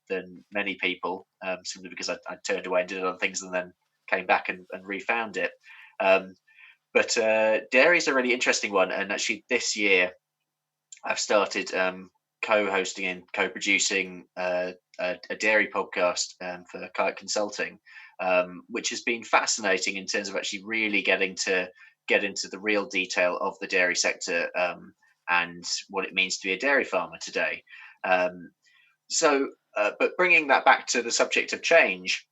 than many people, simply because I turned away and did other things, and then came back and refound it. But dairy is a really interesting one, and actually this year I've started co-hosting and co-producing a dairy podcast for Kite Consulting, which has been fascinating in terms of actually really getting to get into the real detail of the dairy sector, and what it means to be a dairy farmer today. But bringing that back to the subject of change,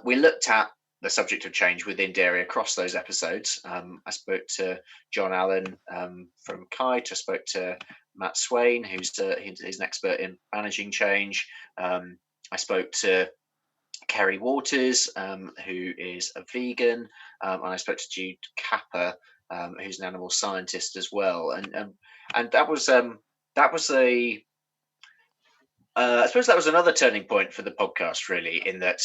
we looked at the subject of change within dairy across those episodes. I spoke to John Allen from Kite. I spoke to Matt Swain, who's an expert in managing change. I spoke to Kerry Waters, who is a vegan, and I spoke to Jude Capper, who's an animal scientist as well. And that was I suppose that was another turning point for the podcast, really, in that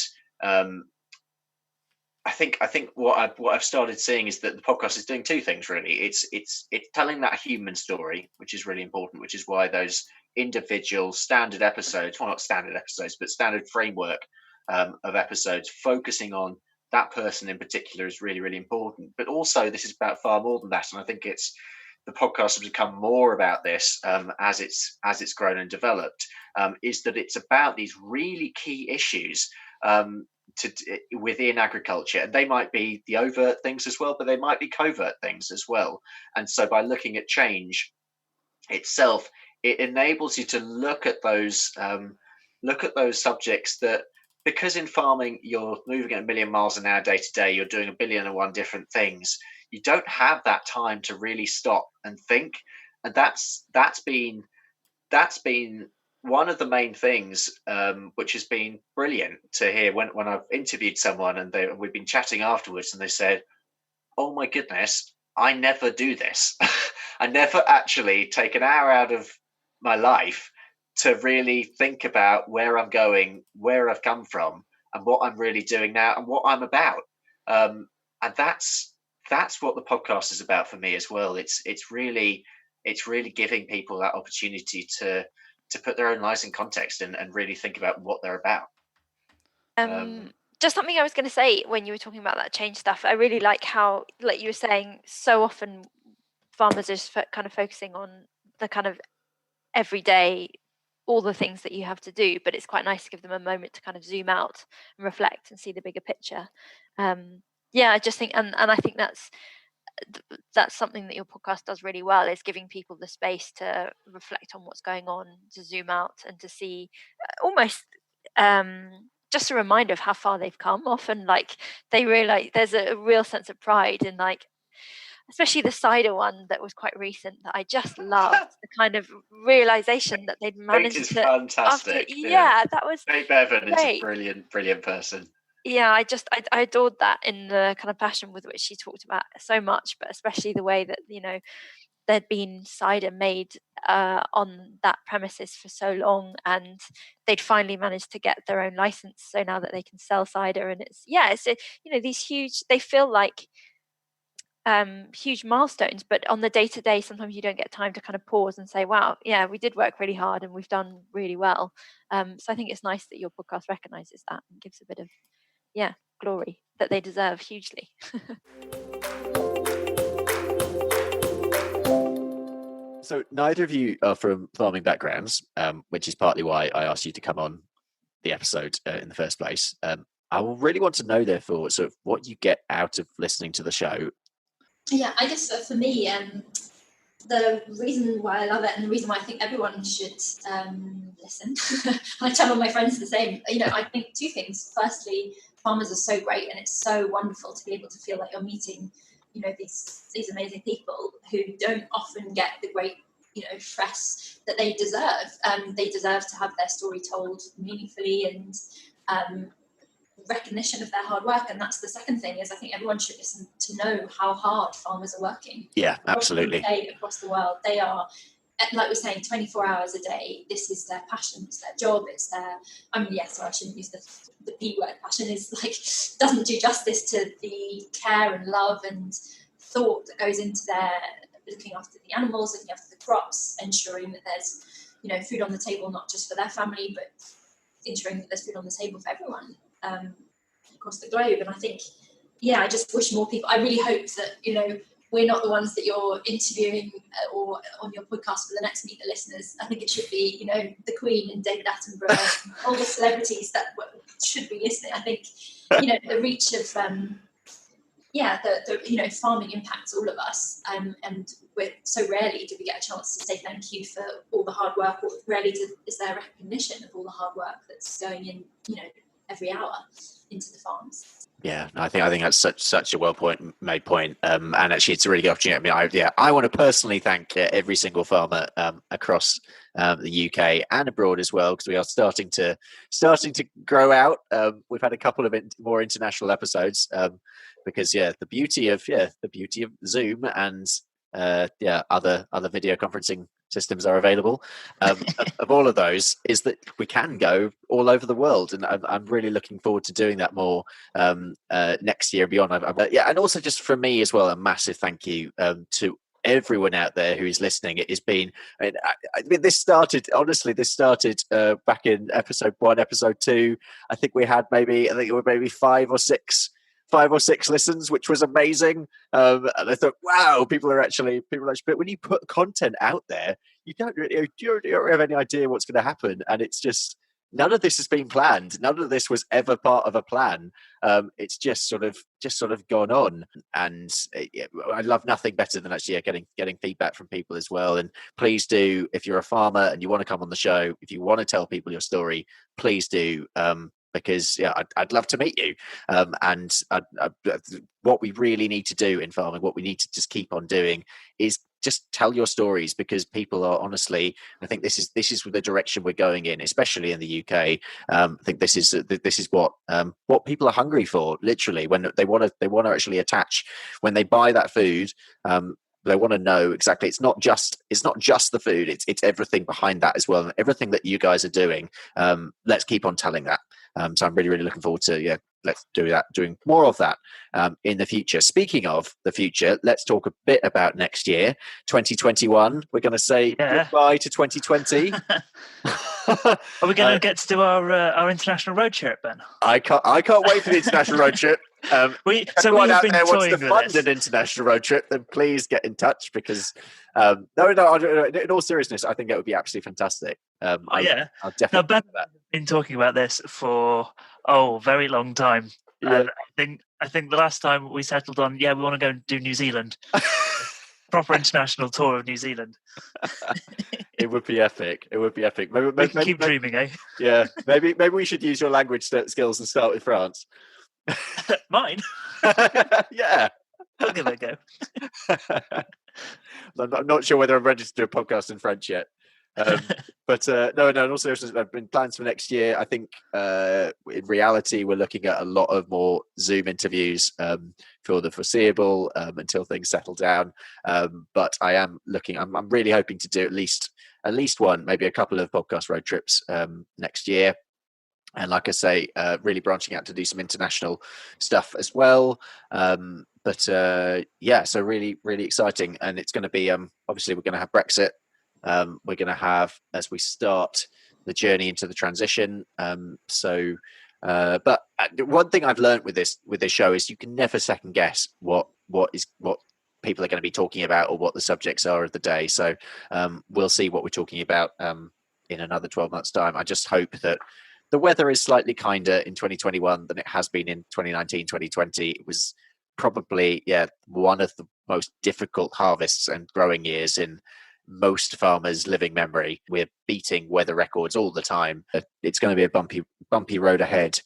I think what I've started seeing is that the podcast is doing two things, really. It's telling that human story, which is really important, which is why those individual standard episodes, well, not standard episodes, but standard framework of episodes focusing on that person in particular is really, really important. But also, this is about far more than that, and I think the podcast has become more about this as it's grown and developed. Is that it's about these really key issues within agriculture, and they might be the overt things as well, but they might be covert things as well. And so, by looking at change itself, it enables you to look at those look at those subjects that, because in farming you're moving at a million miles an hour day to day, you're doing a billion and one different things. You don't have that time to really stop and think, and that's been one of the main things, which has been brilliant to hear when I've interviewed someone and we've been chatting afterwards, and they said, "Oh my goodness, I never do this. I never actually take an hour out of my life to really think about where I'm going, where I've come from, and what I'm really doing now, and what I'm about." And that's what the podcast is about for me as well. It's really giving people that opportunity to put their own lives in context and really think about what they're about. Just something I was going to say when you were talking about that change stuff. I really like how, like you were saying, so often farmers are just kind of focusing on the kind of everyday, all the things that you have to do, but it's quite nice to give them a moment to kind of zoom out and reflect and see the bigger picture. I just think, and I think that's something that your podcast does really well, is giving people the space to reflect on what's going on, to zoom out and to see almost just a reminder of how far they've come. Often, like, they realize there's a real sense of pride in, like, especially the cider one that was quite recent, that I just loved the kind of realization that they'd managed Kate is to fantastic. that was Kate Bevan is a great. brilliant person. Yeah, I adored that, in the kind of passion with which she talked about so much, but especially the way that, there'd been cider made on that premises for so long, and they'd finally managed to get their own license, so now that they can sell cider. And these huge, they feel like huge milestones, but on the day-to-day sometimes you don't get time to kind of pause and say, wow, yeah, we did work really hard and we've done really well. So I think it's nice that your podcast recognizes that and gives a bit of glory that they deserve hugely. So neither of you are from farming backgrounds, which is partly why I asked you to come on the episode in the first place. I will really want to know, therefore, sort of what you get out of listening to the show. Yeah, I guess for me, the reason why I love it, and the reason why I think everyone should listen, and I tell all my friends the same, I think two things. Firstly, farmers are so great, and it's so wonderful to be able to feel like you're meeting, these amazing people who don't often get the great, press that they deserve. They deserve to have their story told meaningfully and recognition of their hard work. And that's the second thing, is I think everyone should listen to know how hard farmers are working. Yeah, absolutely. Across the UK, across the world, they are, like we're saying, 24 hours a day. This is their passion, it's their job, it's their, I shouldn't use the P word. Passion is doesn't do justice to the care and love and thought that goes into their looking after the animals, looking after the crops, ensuring that there's food on the table, not just for their family, but ensuring that there's food on the table for everyone across the globe. And I think, I just wish more people, I really hope that, we're not the ones that you're interviewing or on your podcast for the next Meet the Listeners. I think it should be, the Queen and David Attenborough, and all the celebrities that should be listening. I think, the reach of, farming impacts all of us. And we're so rarely do we get a chance to say thank you for all the hard work, or rarely is there recognition of all the hard work that's going in, every hour into the farms. Yeah, I think that's such a made point, and actually it's a really good opportunity. I want to personally thank every single farmer across the UK and abroad as well, because we are starting to grow out. We've had a couple of more international episodes, because the beauty of Zoom and other video conferencing systems are available. Of all of those, is that we can go all over the world, and I'm really looking forward to doing that more next year and beyond. And also just for me as well, a massive thank you to everyone out there who is listening. It has been, this started back in episode 1, episode 2. I think it were maybe 5 or 6 listens, which was amazing. And I thought, wow, people are actually, but when you put content out there, you don't have any idea what's going to happen. And it's just, none of this has been planned. None of this was ever part of a plan. It's just sort of gone on, and I love nothing better than actually getting feedback from people as well. And please do, if you're a farmer and you want to come on the show, if you want to tell people your story, please do. Because I'd love to meet you. And what we really need to do in farming, what we need to just keep on doing, is just tell your stories, because people are honestly, I think this is the direction we're going in, especially in the UK. I think this is what people are hungry for, literally, when they want to actually attach when they buy that food. They want to know exactly. It's not just the food. It's everything behind that as well, and everything that you guys are doing. Let's keep on telling that. So I'm really, really looking forward to let's do that, doing more of that in the future. Speaking of the future, let's talk a bit about next year, 2021. We're going to say goodbye to 2020. Are we going to get to do our international road trip, Ben? I can't wait for the international road trip. We've wants to fund an international road trip, then please get in touch, because no, in all seriousness, I think it would be absolutely fantastic. I'll definitely now, Ben do that. Been talking about this for a very long time. Yeah. I think the last time we settled on we want to go and do New Zealand. Proper international tour of New Zealand. It would be epic. Maybe, we can keep dreaming, eh? Yeah, maybe we should use your language skills and start with France. Mine? Yeah. I'll give it a go. I'm not sure whether I'm ready to do a podcast in French yet. But no, in all seriousness, I've been plans for next year. I think in reality, we're looking at a lot of more Zoom interviews for the foreseeable until things settle down. But I'm really hoping to do at least one, maybe a couple of podcast road trips next year. And like I say, really branching out to do some international stuff as well. So really, really exciting. And it's going to be, obviously, we're going to have Brexit. We're going to have, as we start the journey into the transition. But one thing I've learned with this show is you can never second guess what people are going to be talking about or what the subjects are of the day. So we'll see what we're talking about in another 12 months' time. I just hope that the weather is slightly kinder in 2021 than it has been in 2019, 2020. It was probably, one of the most difficult harvests and growing years in most farmers' living memory. We're beating weather records all the time. It's going to be a bumpy road ahead.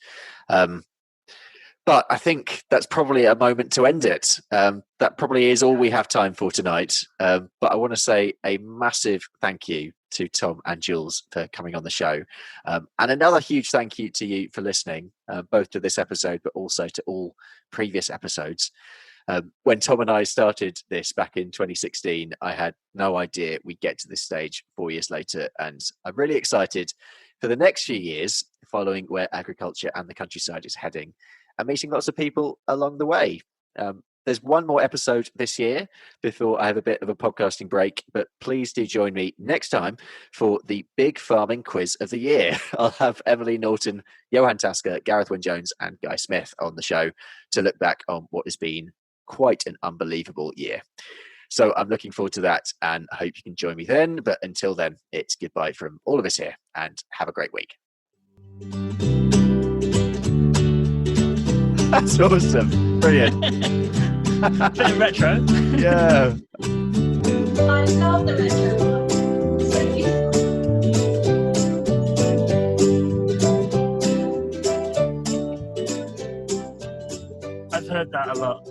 But I think that's probably a moment to end it. That probably is all we have time for tonight. But I want to say a massive thank you to Tom and Jules for coming on the show. And another huge thank you to you for listening, both to this episode, but also to all previous episodes. When Tom and I started this back in 2016, I had no idea we'd get to this stage 4 years later. And I'm really excited for the next few years, following where agriculture and the countryside is heading, and meeting lots of people along the way. There's one more episode this year before I have a bit of a podcasting break, but please do join me next time for the big farming quiz of the year. I'll have Emily Norton, Johan Tasker, Gareth Wynne-Jones and Guy Smith on the show to look back on what has been quite an unbelievable year. So I'm looking forward to that, and I hope you can join me then. But until then, it's goodbye from all of us here, and have a great week. That's awesome. Brilliant. Bit of retro. Yeah. I love the retro. So beautiful. I've heard that a lot.